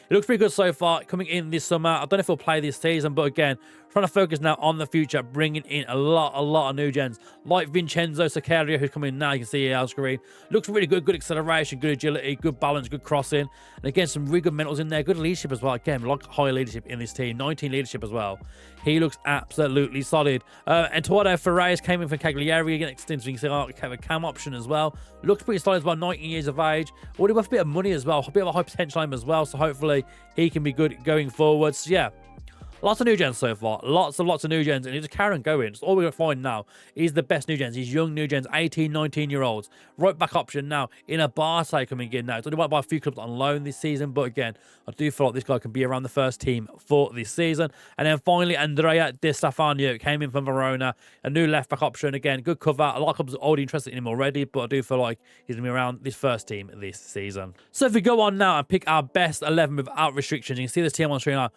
it looks pretty good so far, coming in this summer. I don't know if he'll play this season, but again, trying to focus now on the future, bringing in a lot of new gens, like Vincenzo Saccaria, who's coming in now. You can see here on screen. Looks really good. Good acceleration, good agility, good balance, good crossing. And again, some really good mentals in there. Good leadership as well. Again, like high leadership in this team. 19 leadership as well. He looks absolutely solid. Antonio Ferreira came in for Cagliari. Again, extended. You can see a cam option as well. Looks pretty solid as well. 19 years of age. Already worth a bit of money as well. A bit of a high potential on him as well. So hopefully he can be good going forwards. Yeah. Lots of new gens so far. Lots of new gens. And it's just carry on going. So all we're going to find now is the best new gens. These young new gens, 18, 19-year-olds. Right back option now. In a Barca coming in now. So they might buy a few clubs on loan this season. But again, I do feel like this guy can be around the first team for this season. And then finally, Andrea Di Stefano came in from Verona. A new left back option. Again, good cover. A lot of clubs are already interested in him already. But I do feel like he's going to be around this first team this season. So if we go on now and pick our best 11 without restrictions, you can see this team on screen now.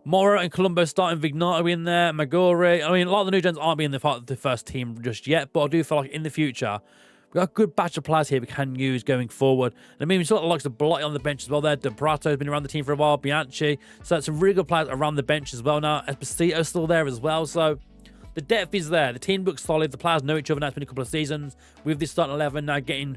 Moro and Colombo starting, Vignato in there, Magori. I mean, a lot of the new gens aren't being the part of the first team just yet, but I do feel like in the future, we've got a good batch of players here we can use going forward. And I mean, we sort of like the Blight on the bench as well there. Debrato has been around the team for a while, Bianchi. So some really good players around the bench as well now. Esposito's still there as well, so the depth is there. The team looks solid. The players know each other now. It's been a couple of seasons. With this starting 11 now getting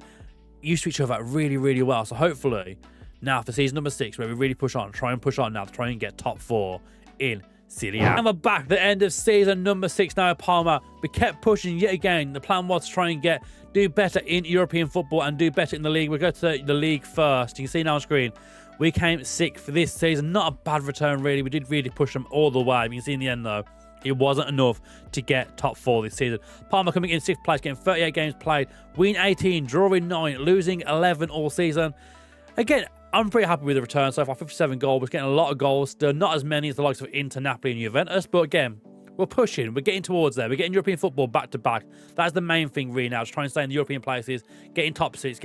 used to each other really, really well. So hopefully, now for season number 6, where we really push on, try and push on now to try and get top 4 in Serie A. And we're back at the end of season number 6 now at Parma. We kept pushing yet again. The plan was to try and do better in European football and do better in the league. We'll go to the league first. You can see now on screen, we came 6th for this season. Not a bad return, really. We did really push them all the way. You can see in the end, though, it wasn't enough to get top 4 this season. Parma coming in 6th place, getting 38 games played, win 18, drawing 9, losing 11 all season. Again, I'm pretty happy with the return so far. 57 goals. We're getting a lot of goals. Still not as many as the likes of Inter, Napoli and Juventus. But again, we're pushing. We're getting towards there. We're getting European football back to back. That's the main thing really now. Just trying to stay in the European places. Getting top 6,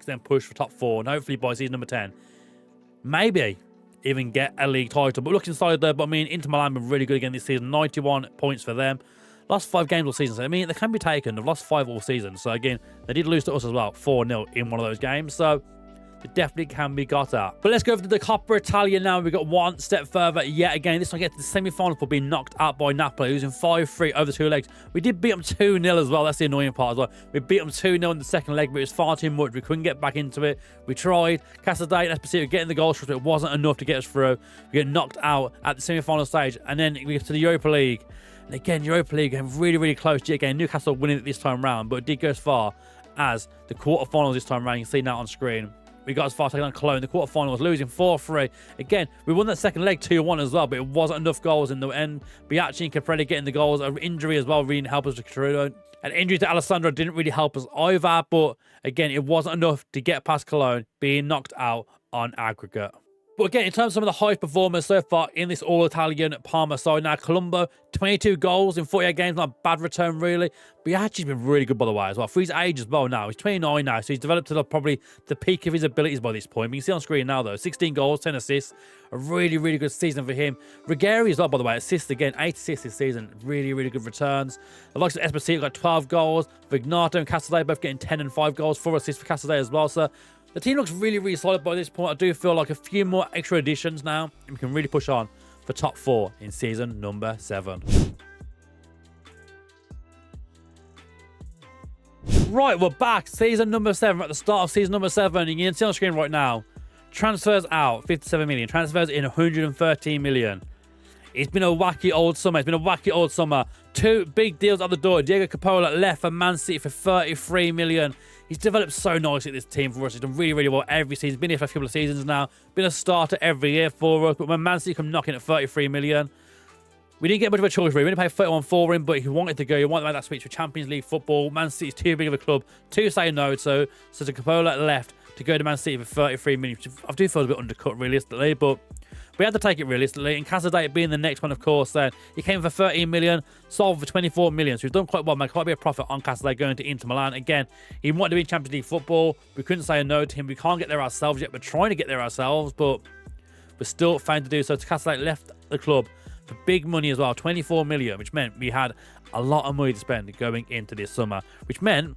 then push for top 4. And hopefully by season number 10, maybe even get a league title. But looking solid there. But I mean, Inter Milan been really good again this season. 91 points for them. Lost 5 games all season. So, I mean, they can be taken. They've lost 5 all season. So again, they did lose to us as well. 4-0 in one of those games. So it definitely can be got at. But let's go over to the Coppa Italia now. We've got one step further yet again. This one gets to the semi-final for being knocked out by Napoli, losing 5-3 over 2 legs. We did beat them 2-0 as well. That's the annoying part as well. We beat them 2-0 in the second leg, but it was far too much. We couldn't get back into it. We tried. Casadei and Esposito getting the goals, but it wasn't enough to get us through. We get knocked out at the semi-final stage. And then we get to the Europa League. And again, Europa League getting really, really close yet again. Newcastle winning it this time round, but it did go as far as the quarterfinals this time round. You can see now on screen. We got as far as taking on Colin. The quarterfinal was losing 4-3. Again, we won that second leg 2-1 as well, but it wasn't enough goals in the end. Biaggi and Caprelli getting the goals. An injury as well really didn't help us to Carudo. An injury to Alessandro didn't really help us either, but again, it wasn't enough to get past Cologne, being knocked out on aggregate. But again, in terms of some of the highest performers so far in this all-Italian Parma side now, Colombo, 22 goals in 48 games, not a bad return really. Biaggi's been really good by the way as well. For his age as well now, he's 29 now, so he's developed to probably the peak of his abilities by this point. But you can see on screen now though, 16 goals, 10 assists, a really, really good season for him. Rigeri as well, by the way, assists again, 8 assists this season, really, really good returns. The likes of Esposito got 12 goals, Vignato and Casadei both getting 10 and 5 goals, 4 assists for Casadei as well, so the team looks really, really solid by this point. I do feel like a few more extra additions now, and we can really push on for top 4 in season number 7. Right, we're back. Season number 7. We're at the start of season number 7. You can see on the screen right now. Transfers out, 57 million. Transfers in, 113 million. It's been a wacky old summer. 2 big deals at the door. Diego Coppola left for Man City for 33 million. He's developed so nicely at this team for us. He's done really, really well every season. He's been here for a couple of seasons now. Been a starter every year for us. But when Man City come knocking at 33 million, we didn't get much of a choice really. We didn't pay 31 for him, but he wanted to go. He wanted to make that switch for Champions League football. Man City's too big of a club to say no. So Coppola left to go to Man City for 33 million, which I do feel a bit undercut realistically, but we had to take it realistically. And Casadate being the next one, of course, then he came for 13 million, sold for 24 million. So he's done quite well, made quite a bit of profit on Casadate going to Inter Milan. Again, he wanted to be in Champions League football. We couldn't say no to him. We can't get there ourselves yet. We're trying to get there ourselves, but we're still failing to do so. Casadate left the club for big money as well, 24 million, which meant we had a lot of money to spend going into this summer, which meant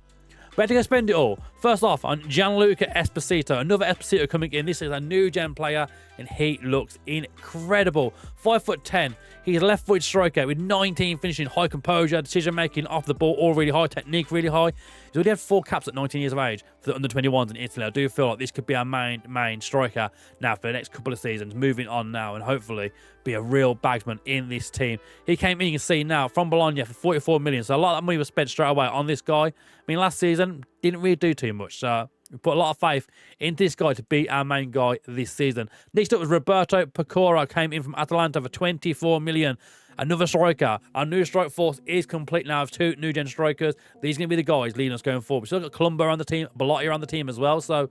we had to go spend it all. First off, on Gianluca Esposito. Another Esposito coming in. This is a new gen player, and he looks incredible. 5'10". He's a left-footed striker with 19 finishing, high composure, decision-making off the ball, all really high, technique really high. He's already had 4 caps at 19 years of age for the under-21s in Italy. I do feel like this could be our main striker now for the next couple of seasons, moving on now, and hopefully be a real bagsman in this team. He came in, you can see now, from Bologna for 44 million. So a lot of that money was spent straight away on this guy. I mean, last season, didn't really do too much. So we put a lot of faith into this guy to be our main guy this season. Next up was Roberto Pecora, came in from Atalanta for 24 million. Another striker. Our new strike force is complete now of 2 new gen strikers. These are going to be the guys leading us going forward. We still got Colombo on the team, Belotti on the team as well. So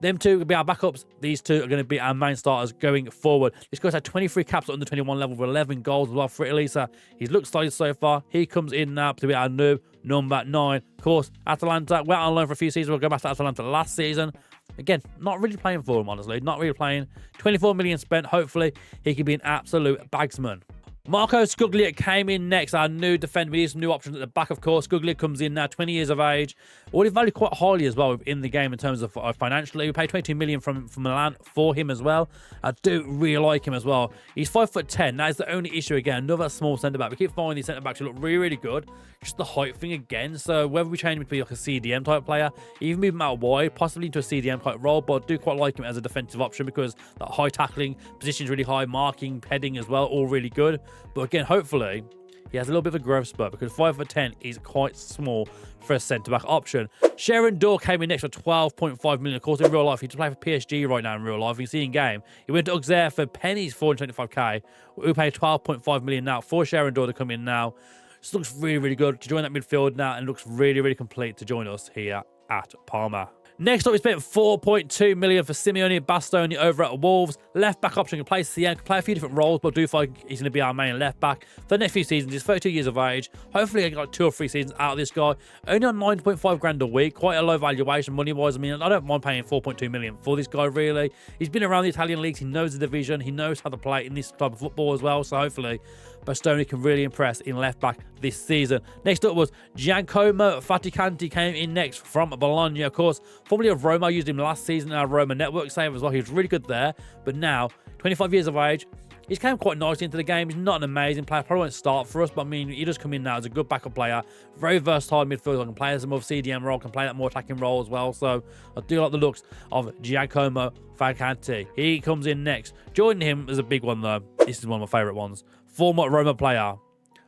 them 2 will be our backups. These 2 are going to be our main starters going forward. This guy's had 23 caps at under 21 level with 11 goals as well for Italy. So he's looked solid so far. He comes in now to be our new number 9. Of course, Atalanta went on loan for a few seasons. We'll go back to Atalanta last season. Again, not really playing for him, honestly. Not really playing. 24 million spent. Hopefully, he can be an absolute bagsman. Marco Scuglia came in next, our new defender. We need some new options at the back, of course. Scuglia comes in now, 20 years of age. Already valued quite highly as well in the game in terms of financially. We paid 22 million from Milan for him as well. I do really like him as well. He's 5'10". That is the only issue again. Another small centre-back. We keep finding these centre-backs who look really, really good. Just the height thing again. So whether we change him to be like a CDM type player, even move him out wide, possibly into a CDM type role, but I do quite like him as a defensive option because that high tackling, position's really high, marking, heading as well, all really good. But again, hopefully, he has a little bit of a growth spurt because 5'10" is quite small for a centre-back option. Sharon Dorr came in next for 12.5 million. Of course, in real life, he's playing for PSG right now in real life. You see in game, he went to Auxerre for pennies, 425k. We paid 12.5 million now for Sharon Dorr to come in now. This looks really, really good to join that midfield now and looks really, really complete to join us here at Parma. Next up, we spent 4.2 million for Simeone Bastoni over at Wolves. Left back option can play CM, can play a few different roles, but I do think he's going to be our main left back for the next few seasons. He's 32 years of age. Hopefully, I get like 2 or 3 seasons out of this guy. Only on 9.5 grand a week, quite a low valuation money wise. I mean, I don't mind paying 4.2 million for this guy, really. He's been around the Italian leagues, he knows the division, he knows how to play in this type of football as well. So hopefully, Bastoni can really impress in left back this season. Next up was Giacomo Faticanti, came in next from Bologna. Of course, formerly of Roma, used him last season in our Roma network save as well. He was really good there, but now 25 years of age. He's came quite nicely into the game. He's not an amazing player. Probably won't start for us, but I mean, he does come in now as a good backup player. Very versatile midfielder. Can play as a more CDM role, can play that more attacking role as well. So I do like the looks of Giacomo Faticanti. He comes in next. Joining him is a big one though. This is one of my favourite ones. Former Roma player,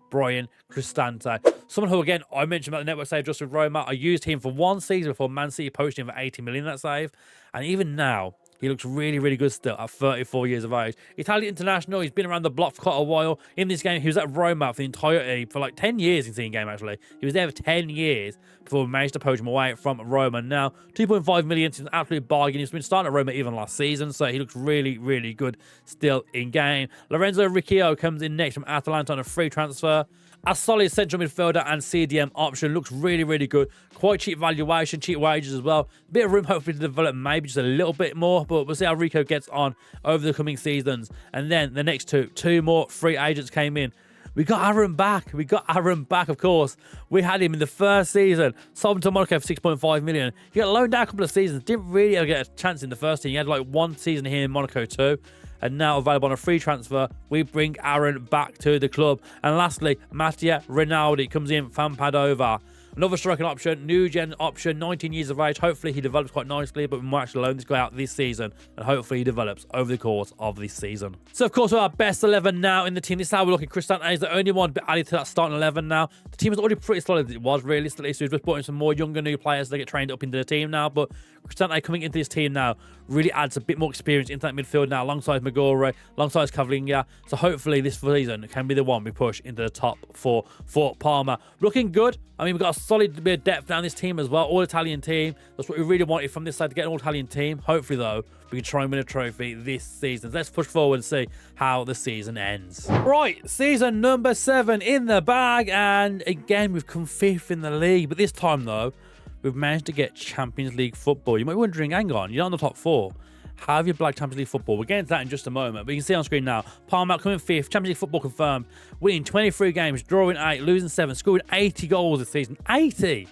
Brian Cristante. Someone who, again, I mentioned about the network save just with Roma. I used him for 1 season before Man City poached him for 80 million that save. And even now, he looks really, really good still at 34 years of age. Italian international. He's been around the block for quite a while. In this game, he was at Roma for the entirety, for like 10 years in the game, actually. He was there for 10 years before we managed to poach him away from Roma. Now, 2.5 million is an absolute bargain. He's been starting at Roma even last season, so he looks really, really good still in game. Lorenzo Riccio comes in next from Atalanta on a free transfer. A solid central midfielder and CDM option. Looks really, really good. Quite cheap valuation, cheap wages as well. A bit of room hopefully to develop maybe just a little bit more, but we'll see how Rico gets on over the coming seasons. And then the next two more free agents came in. We got Aaron back. Of course. We had him in the first season. Sold him to Monaco for 6.5 million. He got loaned out a couple of seasons. Didn't really ever get a chance in the first team. He had like 1 season here in Monaco too. And now available on a free transfer, we bring Aaron back to the club. And lastly, Mattia Rinaldi comes in from Padova. Another striking option, new gen option, 19 years of age. Hopefully he develops quite nicely, but we might actually loan this guy out this season, and hopefully he develops over the course of this season. So of course, we're our best 11 now in the team. This is how we're looking. Cristante is the only one added to that starting 11 now. The team is already pretty solid as it was, realistically, so we've just brought in some more younger new players that get trained up into the team now, but Cristante coming into this team now really adds a bit more experience into that midfield now, alongside Magore, alongside Cavalier. So hopefully this season can be the one we push into the top 4 for Parma. Looking good. I mean, we've got a solid bit of depth down this team as well. All Italian team. That's what we really wanted from this side, to get an all Italian team. Hopefully, though, we can try and win a trophy this season. Let's push forward and see how the season ends. Right, season number 7 in the bag. And again, we've come 5th in the league. But this time, though, we've managed to get Champions League football. You might be wondering, hang on, you're not in the top 4. How have you blagged Champions League football? We'll get into that in just a moment. But you can see on screen now, Parma coming 5th, Champions League football confirmed, winning 23 games, drawing 8, losing 7, scoring 80 goals this season. 80!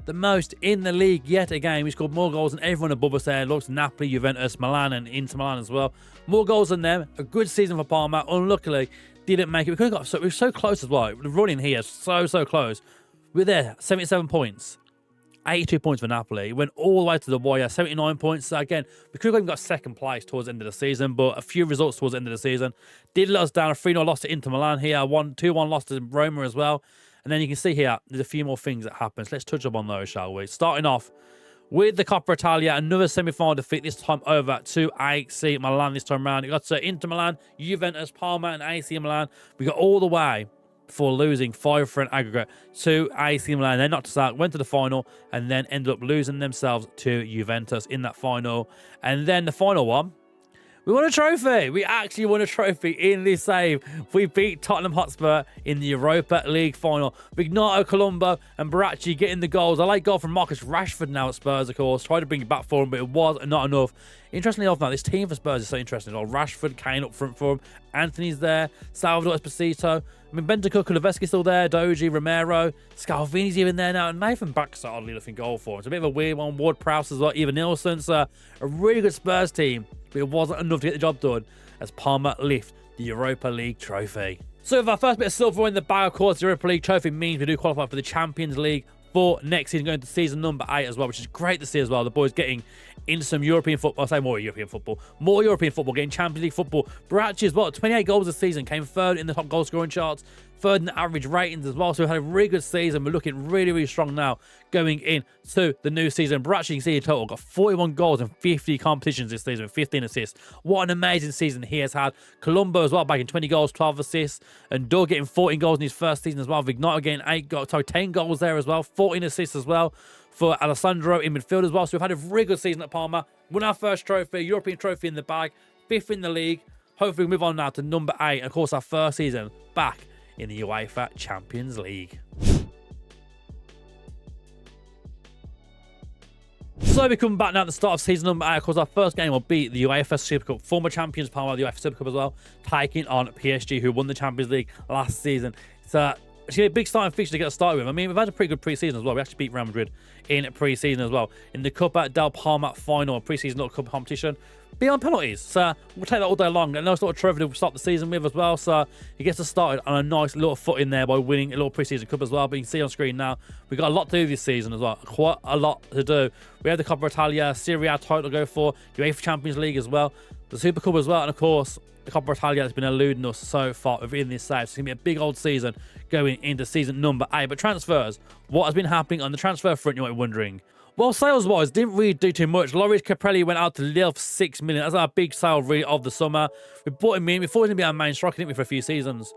The most in the league yet again. We scored more goals than everyone above us there. Looks Napoli, Juventus, Milan, and Inter Milan as well. More goals than them. A good season for Parma. Unluckily, didn't make it. We were so close as well. The running here, so close. We're there, 77 points. 82 points for Napoli. Went all the way to the wire, 79 points. So again, we could have even got 2nd place towards the end of the season, but a few results towards the end of the season did let us down. A 3-0 loss to Inter Milan here, 2-1 loss to Roma as well. And then you can see here, there's a few more things that happen. So let's touch up on those, shall we? Starting off with the Coppa Italia, another semi-final defeat, this time over to AC Milan this time around. It got to Inter Milan, Juventus, Parma, and AC Milan. We got all the way before losing 5 for an aggregate to AC Milan. They knocked us out, went to the final, and then ended up losing themselves to Juventus in that final. And then the final one, we won a trophy. We actually won a trophy in this save. We beat Tottenham Hotspur in the Europa League final. Vignato, Colombo, and Baracci getting the goals. I like goal from Marcus Rashford now at Spurs, of course. Tried to bring it back for him, but it was not enough. Interestingly enough, now this team for Spurs is so interesting. Rashford, Kane up front for him. Anthony's there. Salvador Esposito. I mean, Bentancur, Kulusevski's still there. Doji, Romero. Scalvini's even there now. And Nathan Back's oddly looking goal for him. It's a bit of a weird one. Ward-Prowse as well. Even Nielsen. So a really good Spurs team. But it wasn't enough to get the job done as Parma lift the Europa League trophy. So with our first bit of silver in the bag, of course, the Europa League trophy means we do qualify for the Champions League for next season, going to season number 8 as well, which is great to see as well. The boys getting into some European football. I say more European football. More European football, getting Champions League football. Baracci as well, 28 goals this season, came 3rd in the top goal scoring charts, 3rd in the average ratings as well. So we had a really good season. We're looking really strong now going into the new season. Baracci, you can see in total, got 41 goals in 50 competitions this season, 15 assists. What an amazing season he has had. Colombo as well, bagging 20 goals, 12 assists. And Doug getting 14 goals in his first season as well. Vignato getting 10 goals there as well, 14 assists as well for Alessandro in midfield as well. So we've had a really good season at Parma. Won our first trophy, European trophy in the bag, 5th in the league. Hopefully we move on now to number 8. And of course, our first season back in the UEFA Champions League. So we come back now at the start of season number 8. Of course, our first game will be the UEFA Super Cup. Former champions Parma, the UEFA Super Cup as well, taking on PSG, who won the Champions League last season. So it's going to be a big starting fixture to get us started with. I mean, we've had a pretty good pre-season as well. We actually beat Real Madrid in pre-season as well. In the Copa del Parma final, pre-season little cup competition, beyond penalties. So we'll take that all day long. And a nice little trophy to start the season with as well. So he gets us started on a nice little foot in there by winning a little pre-season cup as well. But you can see on screen now, we've got a lot to do this season as well. Quite a lot to do. We have the Coppa Italia, Serie A title to go for, UEFA Champions League as well, the Super Cup as well, and of course, the Coppa Italia has been eluding us so far within this save. So it's going to be a big old season going into season number 8. But transfers, what has been happening on the transfer front, you might be wondering? Well, sales-wise, didn't really do too much. Loris Capelli went out to Lille for 6 million. That's our big sale, really, of the summer. We bought him in. We thought he was going to be our main striker, didn't we, for a few seasons.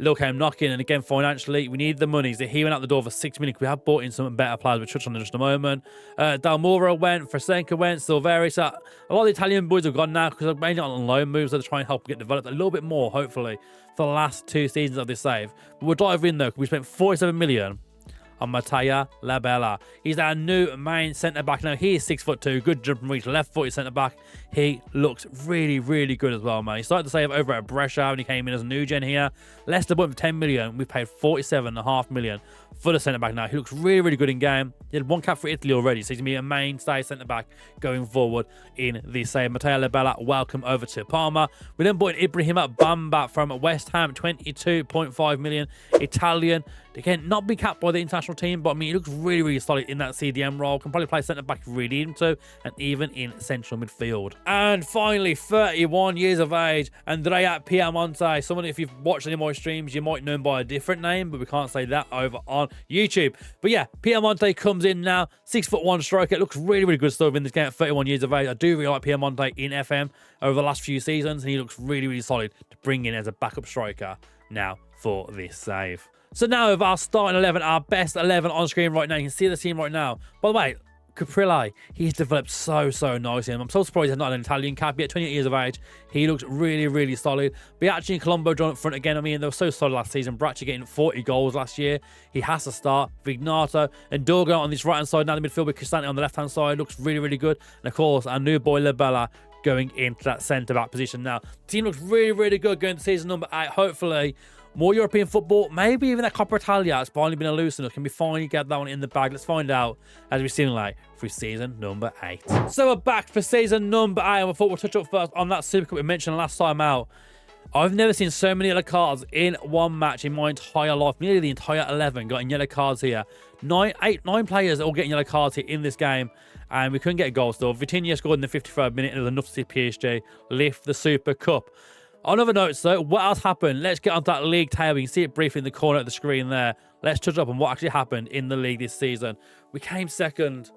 Lille came knocking, and again, financially, we need the money. So he went out the door for 6 million. We have bought in some better players. We'll touch on in just a moment. Del Moro went, Frasenka went, Silveri. So a lot of the Italian boys have gone now because they're mainly on loan moves. They're trying to help get developed a little bit more, hopefully, for the last 2 seasons of this save. But we'll dive in, though, because we spent 47 million on Mattia Labella. He's our new main centre-back. Now, he is 6'2", good jump and reach, left-footed centre-back. He looks really, really good as well, man. He started to save over at Brescia when he came in as a new gen here. Leicester bought him for 10 million. We've paid 47.5 million for the centre-back now. He looks really, really good in game. He had 1 cap for Italy already, so he's going to be a mainstay centre-back going forward in the save. Mattia Labella, welcome over to Parma. We then bought Ibrahima Bamba from West Ham, 22.5 million. Italian. Again, not been capped by the international national team, but I mean, he looks really, really solid in that CDM role. Can probably play centre-back if we really need him to, and even in central midfield. And finally, 31 years of age, Andrea Piemonte. Someone, if you've watched any of my streams, you might know him by a different name, but we can't say that over on YouTube. But yeah, Piemonte comes in now, 6'1" striker. It looks really, really good stuff in this game at 31 years of age. I do really like Piemonte in FM over the last few seasons, and he looks really, really solid to bring in as a backup striker now for this save. So now with our starting 11, our best 11 on screen right now, you can see the team right now. By the way, Caprilli, he's developed so nicely, and I'm so surprised he's not an Italian cap yet. 28 years of age, he looks really, really solid. Biaggi and Colombo joined up front again. I mean, they were so solid last season. Bracci getting 40 goals last year. He has to start. Vignato and Dorgo on this right-hand side, now in the midfield with Cristante on the left-hand side. Looks really, really good. And of course, our new boy Labella going into that centre-back position now. The team looks really, really good going to season number 8. Hopefully, more European football, maybe even that Coppa Italia has finally been elusive enough. Can we finally get that one in the bag? Let's find out as we simulate through season number 8. So we're back for season number 8, and we thought we'll touch up first on that Super Cup we mentioned last time out. I've never seen so many yellow cards in one match in my entire life. Nearly the entire 11 got in yellow cards here. 9 players all getting yellow cards here in this game, and we couldn't get a goal still. Vitinha scored in the 53rd minute, and it was enough to see PSG lift the Super Cup. On other notes, though, what else happened? Let's get onto that league table. You can see it briefly in the corner of the screen there. Let's touch up on what actually happened in the league this season. We came second.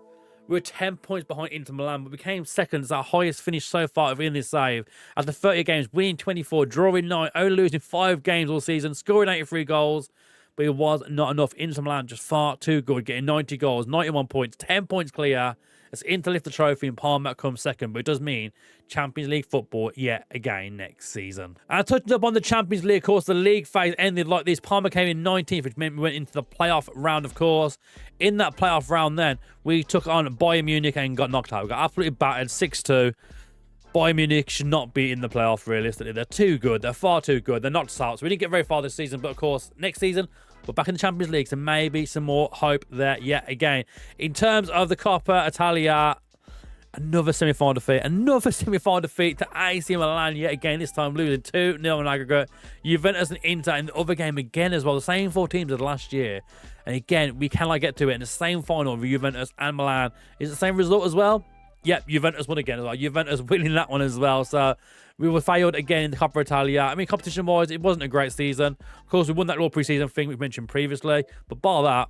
We were 10 points behind Inter Milan, but we came second as our highest finish so far in this save. After 30 games, winning 24, drawing 9, only losing 5 games all season, scoring 83 goals. But it was not enough. Inter Milan just far too good, getting 90 goals, 91 points, 10 points clear. As Inter lift the trophy and Parma comes second, but it does mean Champions League football yet again next season. And touching up on the Champions League, of course, the league phase ended like this. Parma came in 19th, which meant we went into the playoff round, of course. In that playoff round then, we took on Bayern Munich and got knocked out. We got absolutely battered 6-2. Bayern Munich should not be in the playoff, realistically. They're too good. They're far too good. They're knocked us out. So we didn't get very far this season, but of course, next season, we're back in the Champions League, so maybe some more hope there yet again. In terms of the Coppa Italia, another semi-final defeat. Another semi-final defeat to AC Milan yet again, this time losing 2-0 in aggregate. Juventus and Inter in the other game again as well. The same 4 teams as last year. And again, we cannot get to it in the same final with Juventus and Milan. Is it the same result as well? Yep, Juventus won again as well. Juventus winning that one as well. So we were failed again in the Coppa Italia. I mean, competition-wise, it wasn't a great season. Of course, we won that little pre-season thing we mentioned previously. But bar that,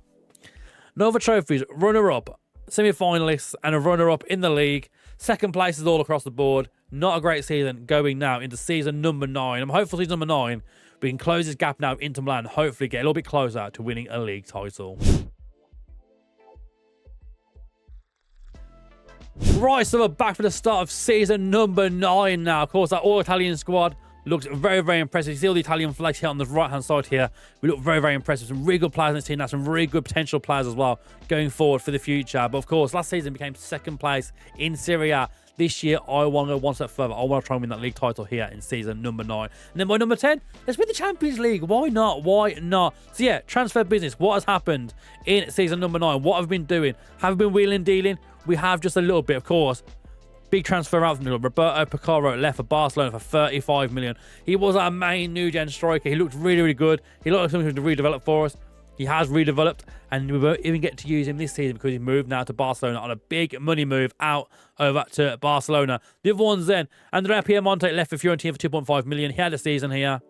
no other trophies, runner-up, semi-finalists, and a runner-up in the league. Second places all across the board. Not a great season going now into season number 9. I'm hopeful season number 9, we can close this gap now into Milan. Hopefully get a little bit closer to winning a league title. Right, so we're back for the start of season number 9 now. Of course, that all-Italian squad looks very impressive. You see all the Italian flags here on the right-hand side here. We look very impressive. Some really good players in this team now. Some really good potential players as well going forward for the future. But of course, last season became second place in Serie A. This year, I want to go one step further. I want to try and win that league title here in season number 9. And then by number 10, let's win the Champions League. Why not? Why not? So yeah, transfer business. What has happened in season number 9? What have we been doing? Have we been wheeling, dealing? We have just a little bit, of course. Big transfer out from the middle. Roberto Picaro left for Barcelona for 35 million. He was our main new-gen striker. He looked really good. He looked like something to redevelop for us. He has redeveloped, and we won't even get to use him this season because he's moved now to Barcelona on a big money move out over to Barcelona. The other ones then, Andrea Piemonte left for Fiorentina for 2.5 million. He had a season here.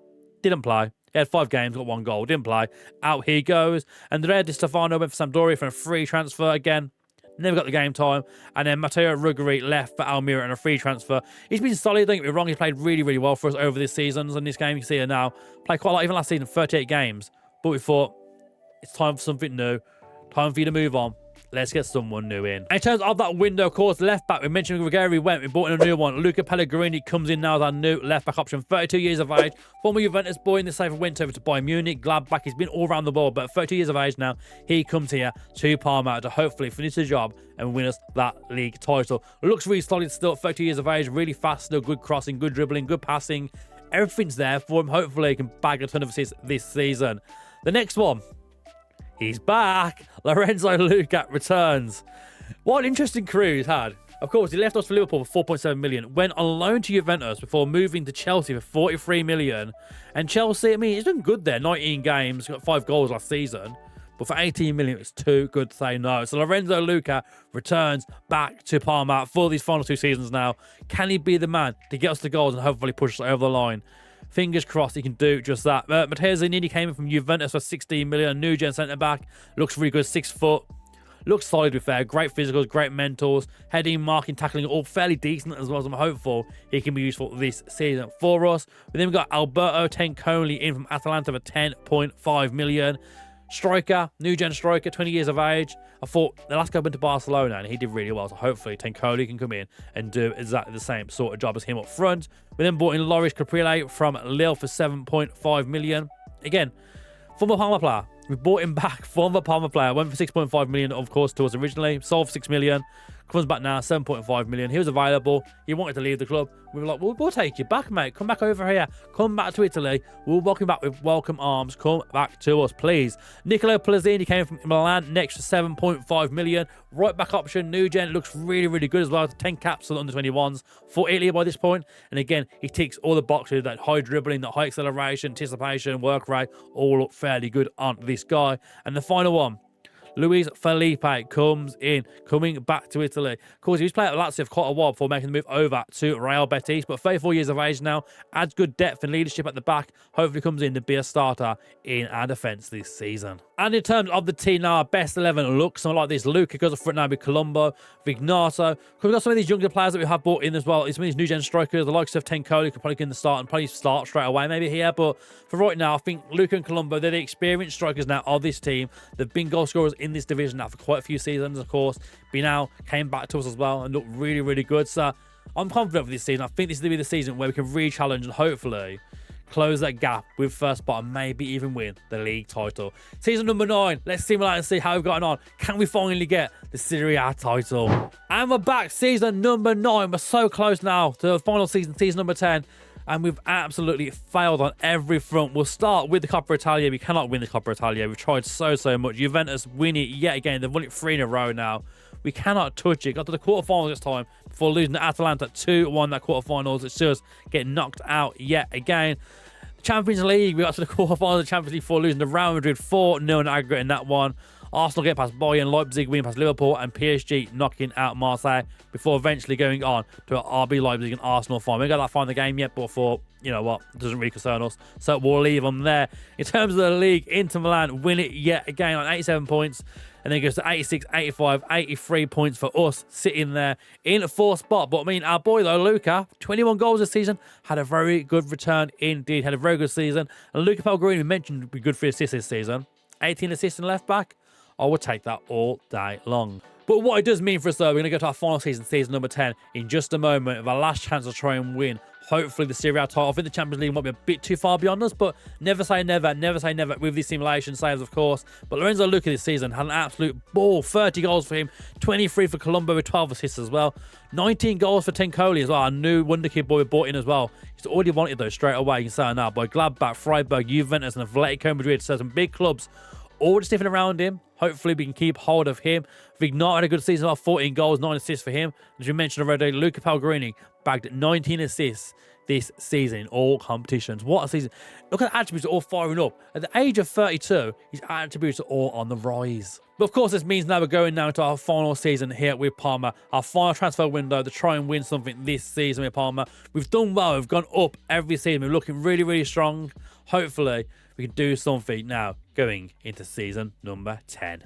Didn't play. He had 5 games, got 1 goal. Didn't play. Out he goes. Andrea Di Stefano went for Sampdoria for a free transfer again. Never got the game time. And then Matteo Ruggeri left for Almira and a free transfer. He's been solid, don't get me wrong. He's played really well for us over this season. And this game, you can see it now. Played quite a lot, even last season, 38 games. But we thought, it's time for something new. Time for you to move on. Let's get someone new in. In terms of that window, of course, left back, we mentioned Ruggeri went. We brought in a new one. Luca Pellegrini comes in now as our new left back option. 32 years of age. Former Juventus boy in the save went over to Bayern Munich. Gladbach. He's been all around the world, but 32 years of age now. He comes here to Parma to hopefully finish the job and win us that league title. Looks really solid still. 32 years of age. Really fast still. Good crossing, good dribbling, good passing. Everything's there for him. Hopefully he can bag a ton of assists this season. The next one. He's back. Lorenzo Lukaku returns. What an interesting career he's had. Of course, he left us for Liverpool for 4.7 million. Went on loan to Juventus before moving to Chelsea for 43 million. And Chelsea, I mean, he's been good there. 19 games, got 5 goals last season. But for 18 million, it's too good to say no. So Lorenzo Luca returns back to Parma for these final 2 seasons now. Can he be the man to get us the goals and hopefully push us over the line? Fingers crossed he can do just that. Matteo Zanini came in from Juventus for 16 million. A new gen centre-back. Looks really good, 6 foot. Looks solid, to be fair. Great physicals, great mentors. Heading, marking, tackling, all fairly decent as well. As I'm hopeful he can be useful this season for us. But then we've got Alberto Tencoli in from Atalanta for 10.5 million. Striker, new gen striker, 20 years of age. I thought the last guy went to Barcelona and he did really well. So hopefully Tencoli can come in and do exactly the same sort of job as him up front. We then brought in Loris Caprile from Lille for 7.5 million. Again, former Parma player. We bought him back, former Parma player. Went for 6.5 million, of course, to us originally. Sold for 6 million. Comes back now, 7.5 million. He was available. He wanted to leave the club. We were like, we'll take you back, mate. Come back over here. Come back to Italy. We'll welcome you back with welcome arms. Come back to us, please. Nicolo Plazzini came from Milan next to 7.5 million. Right back option, new gen. Looks really, really good as well. 10 caps for the under-21s for Italy by this point. And again, he ticks all the boxes. That high dribbling, that high acceleration, anticipation, work rate, all look fairly good on this guy. And the final one, Luis Felipe coming back to Italy. Of course, he was playing at Lazio for quite a while before making the move over to Real Betis, but 34 years of age now, adds good depth and leadership at the back. Hopefully comes in to be a starter in our defence this season. And in terms of the team now, our best 11 looks something like this. Luca goes up front now with Colombo, Vignato. We've got some of these younger players that we have brought in as well. Some of these new gen strikers, the likes of Tencoli could probably get in the start and probably start straight away maybe here. But for right now, I think Luca and Colombo, they're the experienced strikers now of this team. They've been goal scorers in this division now for quite a few seasons, of course. Binal came back to us as well and looked really, really good. So I'm confident for this season. I think this is going to be the season where we can really challenge and hopefully close that gap with first spot and maybe even win the league title. Season number 9. Let's simulate and see how we've gotten on. Can we finally get the Serie A title? And we're back. Season number 9. We're so close now to the final season, season number 10. And we've absolutely failed on every front. We'll start with the Coppa Italia. We cannot win the Coppa Italia. We've tried so much. Juventus win it yet again. They've won it 3 in a row now. We cannot touch it. Got to the quarterfinals this time before losing to Atalanta 2-1 that quarterfinals. It's just getting knocked out yet again. Champions League, we got to the quarterfinals of the Champions League before losing to Real Madrid 4-0 in aggregate in that one. Arsenal get past Bayern, Leipzig win past Liverpool, and PSG knocking out Marseille before eventually going on to an RB Leipzig and Arsenal final. We haven't got that far in the game yet, but for, you know what, it doesn't really concern us. So we'll leave them there. In terms of the league, Inter Milan win it yet again on 87 points. And then it goes to 86, 85, 83 points for us sitting there in 4th spot. But I mean, our boy though, Luca, 21 goals this season, had a very good return indeed. Had a very good season. And Luca Pellegrini, we mentioned, would be good for assists this season. 18 assists in left back. I would take that all day long. But what it does mean for us though, we're going to go to our final season, season number 10, in just a moment of our last chance to try and win, hopefully, the Serie A title. I think the Champions League might be a bit too far beyond us, but never say never, never say never with these simulation saves, of course. But Lorenzo Luca this season had an absolute ball. 30 goals for him, 23 for Colombo with 12 assists as well. 19 goals for Tencoli as well, our new wonderkid boy we brought in as well. He's already wanted those straight away, you can say now, by Gladbach, Freiburg, Juventus and Atletico Madrid. So some big clubs all just sniffing around him. Hopefully we can keep hold of him. Vignato had a good season, about 14 goals, 9 assists for him. As we mentioned already, Luca Pellegrini bagged 19 assists this season in all competitions. What a season. Look at the attributes all firing up. At the age of 32, his attributes are all on the rise. But of course, this means now we're going now to our final season here with Parma. Our final transfer window to try and win something this season with Parma. We've done well. We've gone up every season. We're looking really, really strong. Hopefully, we can do something now going into season number 10.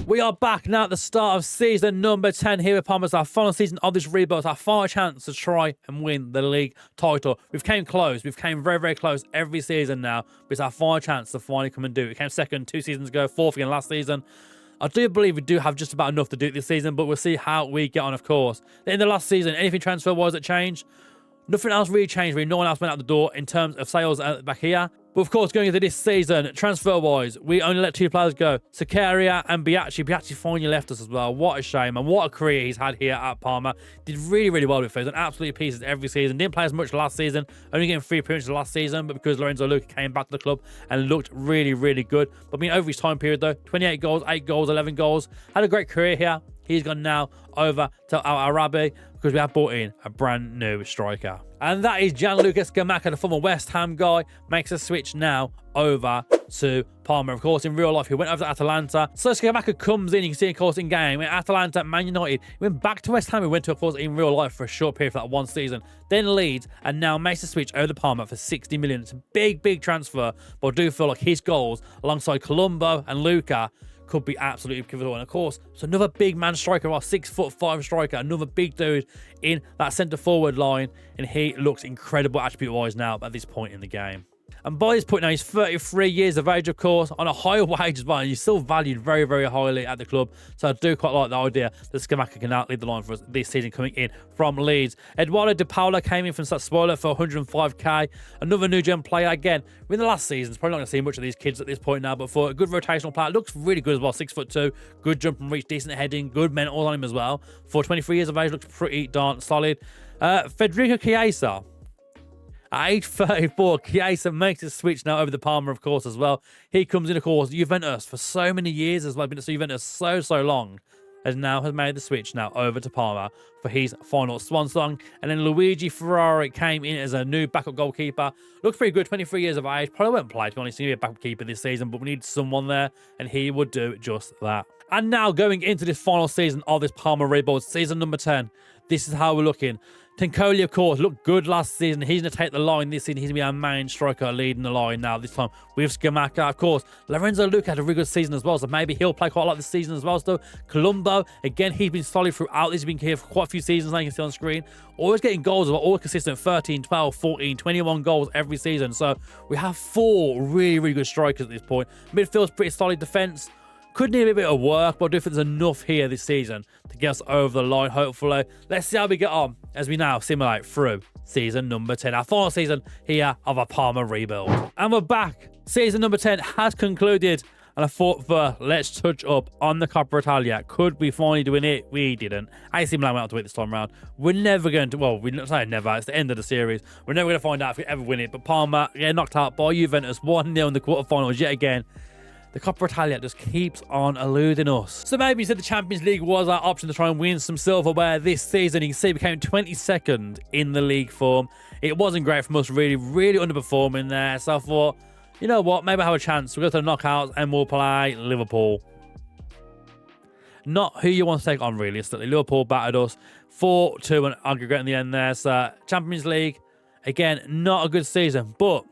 We are back now at the start of season number 10 here with Parma. It's our final season of this rebuild. It's our final chance to try and win the league title. We've came close. We've came very, very close every season now. But it's our final chance to finally come and do it. We came second 2 seasons ago, 4th again last season. I do believe we do have just about enough to do it this season, but we'll see how we get on, of course. In the last season, anything transfer-wise that changed? Nothing else really changed. Really, no one else went out the door in terms of sales back here. But of course, going into this season, transfer-wise, we only let 2 players go. Sakaria and Biaggi. Biaggi finally left us as well. What a shame, and what a career he's had here at Parma. Did really, really well with it. He's done absolutely pieces every season. Didn't play as much last season. Only getting 3 appearances last season, but because Lorenzo Luca came back to the club and looked really, really good. But I mean, over his time period, though, 28 goals, 8 goals, 11 goals. Had a great career here. He's gone now over to Al Arabi because we have brought in a brand new striker. And that is Gianluca Scamacca, the former West Ham guy, makes a switch now over to Parma. Of course, in real life, he went over to Atalanta. So Scamacca comes in, you can see, of course, in game. In Atalanta, Man United, he went back to West Ham. He went to, of course, in real life for a short period for that one season. Then Leeds, and now makes a switch over to Parma for 60 million. It's a big, big transfer, but I do feel like his goals, alongside Colombo and Luca, could be absolutely pivotal. And of course, it's another big man striker, our 6'5" striker, another big dude in that centre forward line, and he looks incredible attribute wise now at this point in the game. And by this point now, he's 33 years of age, of course, on a high wage as well. And he's still valued very, very highly at the club. So I do quite like the idea that Scamacca can outlead the line for us this season coming in from Leeds. Eduardo De Paula came in from Sassuolo for 105k. Another new gen player. Again, in the last season, it's probably not going to see much of these kids at this point now, but for a good rotational player, looks really good as well. 6'2", good jump and reach, decent heading, good mental on him as well. For 23 years of age, looks pretty darn solid. Federico Chiesa. At age 34, Chiesa makes a switch now over the Parma, of course, as well. He comes in, of course, Juventus for so many years as well. Been at Juventus so long, and now has made the switch now over to Parma for his final swan song. And then Luigi Ferrari came in as a new backup goalkeeper. Looks pretty good, 23 years of age. Probably won't play, to be honest. He's going to be a backup keeper this season, but we need someone there, and he would do just that. And now going into this final season of this Parma rebuild, season number 10, this is how we're looking. Tencoli, of course, looked good last season. He's going to take the line this season. He's going to be our main striker leading the line now, this time with Scamacca. Of course, Lorenzo Luca had a really good season as well, so maybe he'll play quite a lot this season as well. So Colombo, again, he's been solid throughout. He's been here for quite a few seasons now, you can see on screen. Always getting goals, always consistent, 13, 12, 14, 21 goals every season. So we have 4 really, really good strikers at this point. Midfield's pretty solid, defence could need a bit of work, but I do think there's enough here this season to get us over the line, hopefully. Let's see how we get on as we now simulate through season number 10, our final season here of a Parma rebuild. And we're back. Season number 10 has concluded, and I thought, let's touch up on the Coppa Italia. Could we finally doing it? We didn't. AC Milan went out to it this time around. We're never going to, well, we're not saying never, it's the end of the series. We're never going to find out if we ever win it, but Parma get knocked out by Juventus 1-0 in the quarterfinals yet again. The Coppa Italia just keeps on eluding us. So maybe you said the Champions League was our option to try and win some silverware this season. You can see we came 22nd in the league form. It wasn't great from us, really underperforming there. So I thought, you know what, maybe I have a chance. We'll go to the knockouts and we'll play Liverpool. Not who you want to take on, realistically. Liverpool battered us 4-2 and aggregate in the end there. So Champions League, again, not a good season. But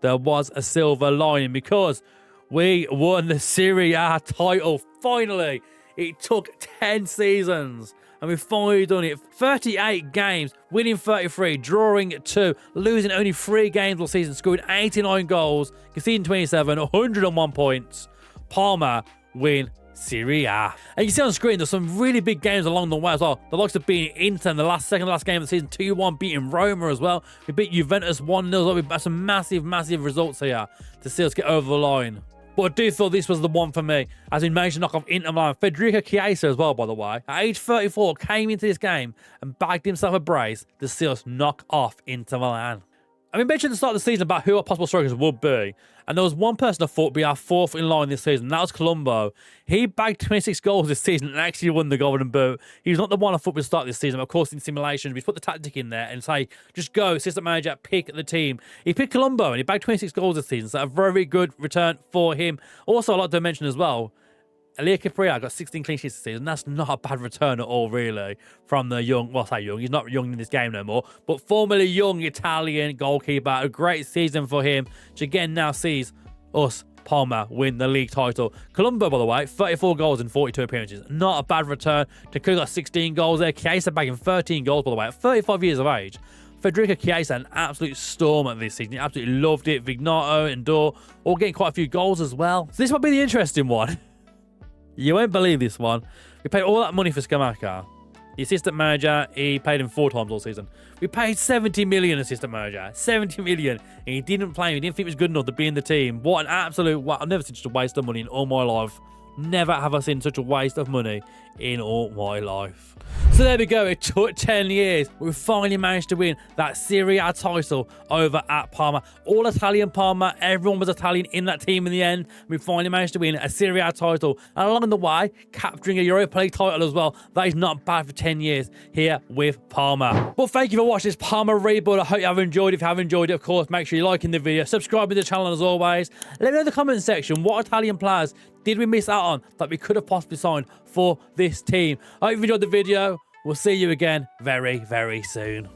there was a silver lining because we won the Serie A title, finally. It took 10 seasons, and we've finally done it. 38 games, winning 33, drawing 2, losing only 3 games all season, scoring 89 goals, conceding 27, 101 points. Parma win Serie A. And you see on screen, there's some really big games along the way as well. The likes of beating Inter in the last game of the season, 2-1, beating Roma as well. We beat Juventus 1-0. We've got some massive results here to see us get over the line. But I do feel this was the one for me, as we managed to knock off Inter Milan. Federico Chiesa as well, by the way, at age 34, came into this game and bagged himself a brace to see us knock off Inter Milan. And we mentioned at the start of the season about who our possible strikers would be. And there was one person I thought would be our 4th in line this season. That was Colombo. He bagged 26 goals this season and actually won the Golden Boot. He was not the one I thought would start this season. But of course, in simulations, we put the tactic in there and say, just go, assistant manager, pick the team. He picked Colombo and he bagged 26 goals this season. So a very good return for him. Also, I'd like to mention as well, Elia Capria got 16 clean sheets this season. That's not a bad return at all, really, from the young, well, I say young, he's not young in this game no more, but formerly young Italian goalkeeper. A great season for him, which again now sees us, Parma, win the league title. Colombo, by the way, 34 goals in 42 appearances. Not a bad return. Tencoli got 16 goals there. Chiesa bagging 13 goals, by the way, at 35 years of age. Federico Chiesa, an absolute storm at this season. He absolutely loved it. Vignato and Dor all getting quite a few goals as well. So this might be the interesting one. You won't believe this one. We paid all that money for Scamacca. The assistant manager, he paid him 4 times all season. We paid 70 million assistant manager. 70 million. And he didn't play him. He didn't think he was good enough to be in the team. What an absolute... I've never seen such a waste of money in all my life. Never have I seen such a waste of money in all my life. So there we go, it took 10 years. We finally managed to win that Serie A title over at Parma. All Italian Parma, everyone was Italian in that team in the end. We finally managed to win a Serie A title. And along the way, capturing a Europa League title as well. That is not bad for 10 years here with Parma. Well, thank you for watching this Parma rebuild. I hope you have enjoyed. If you have enjoyed it, of course, make sure you're liking the video, subscribing to the channel as always. Let me know in the comment section what Italian players did we miss out on that we could have possibly signed for this team. I hope you enjoyed the video. We'll see you again very, very soon.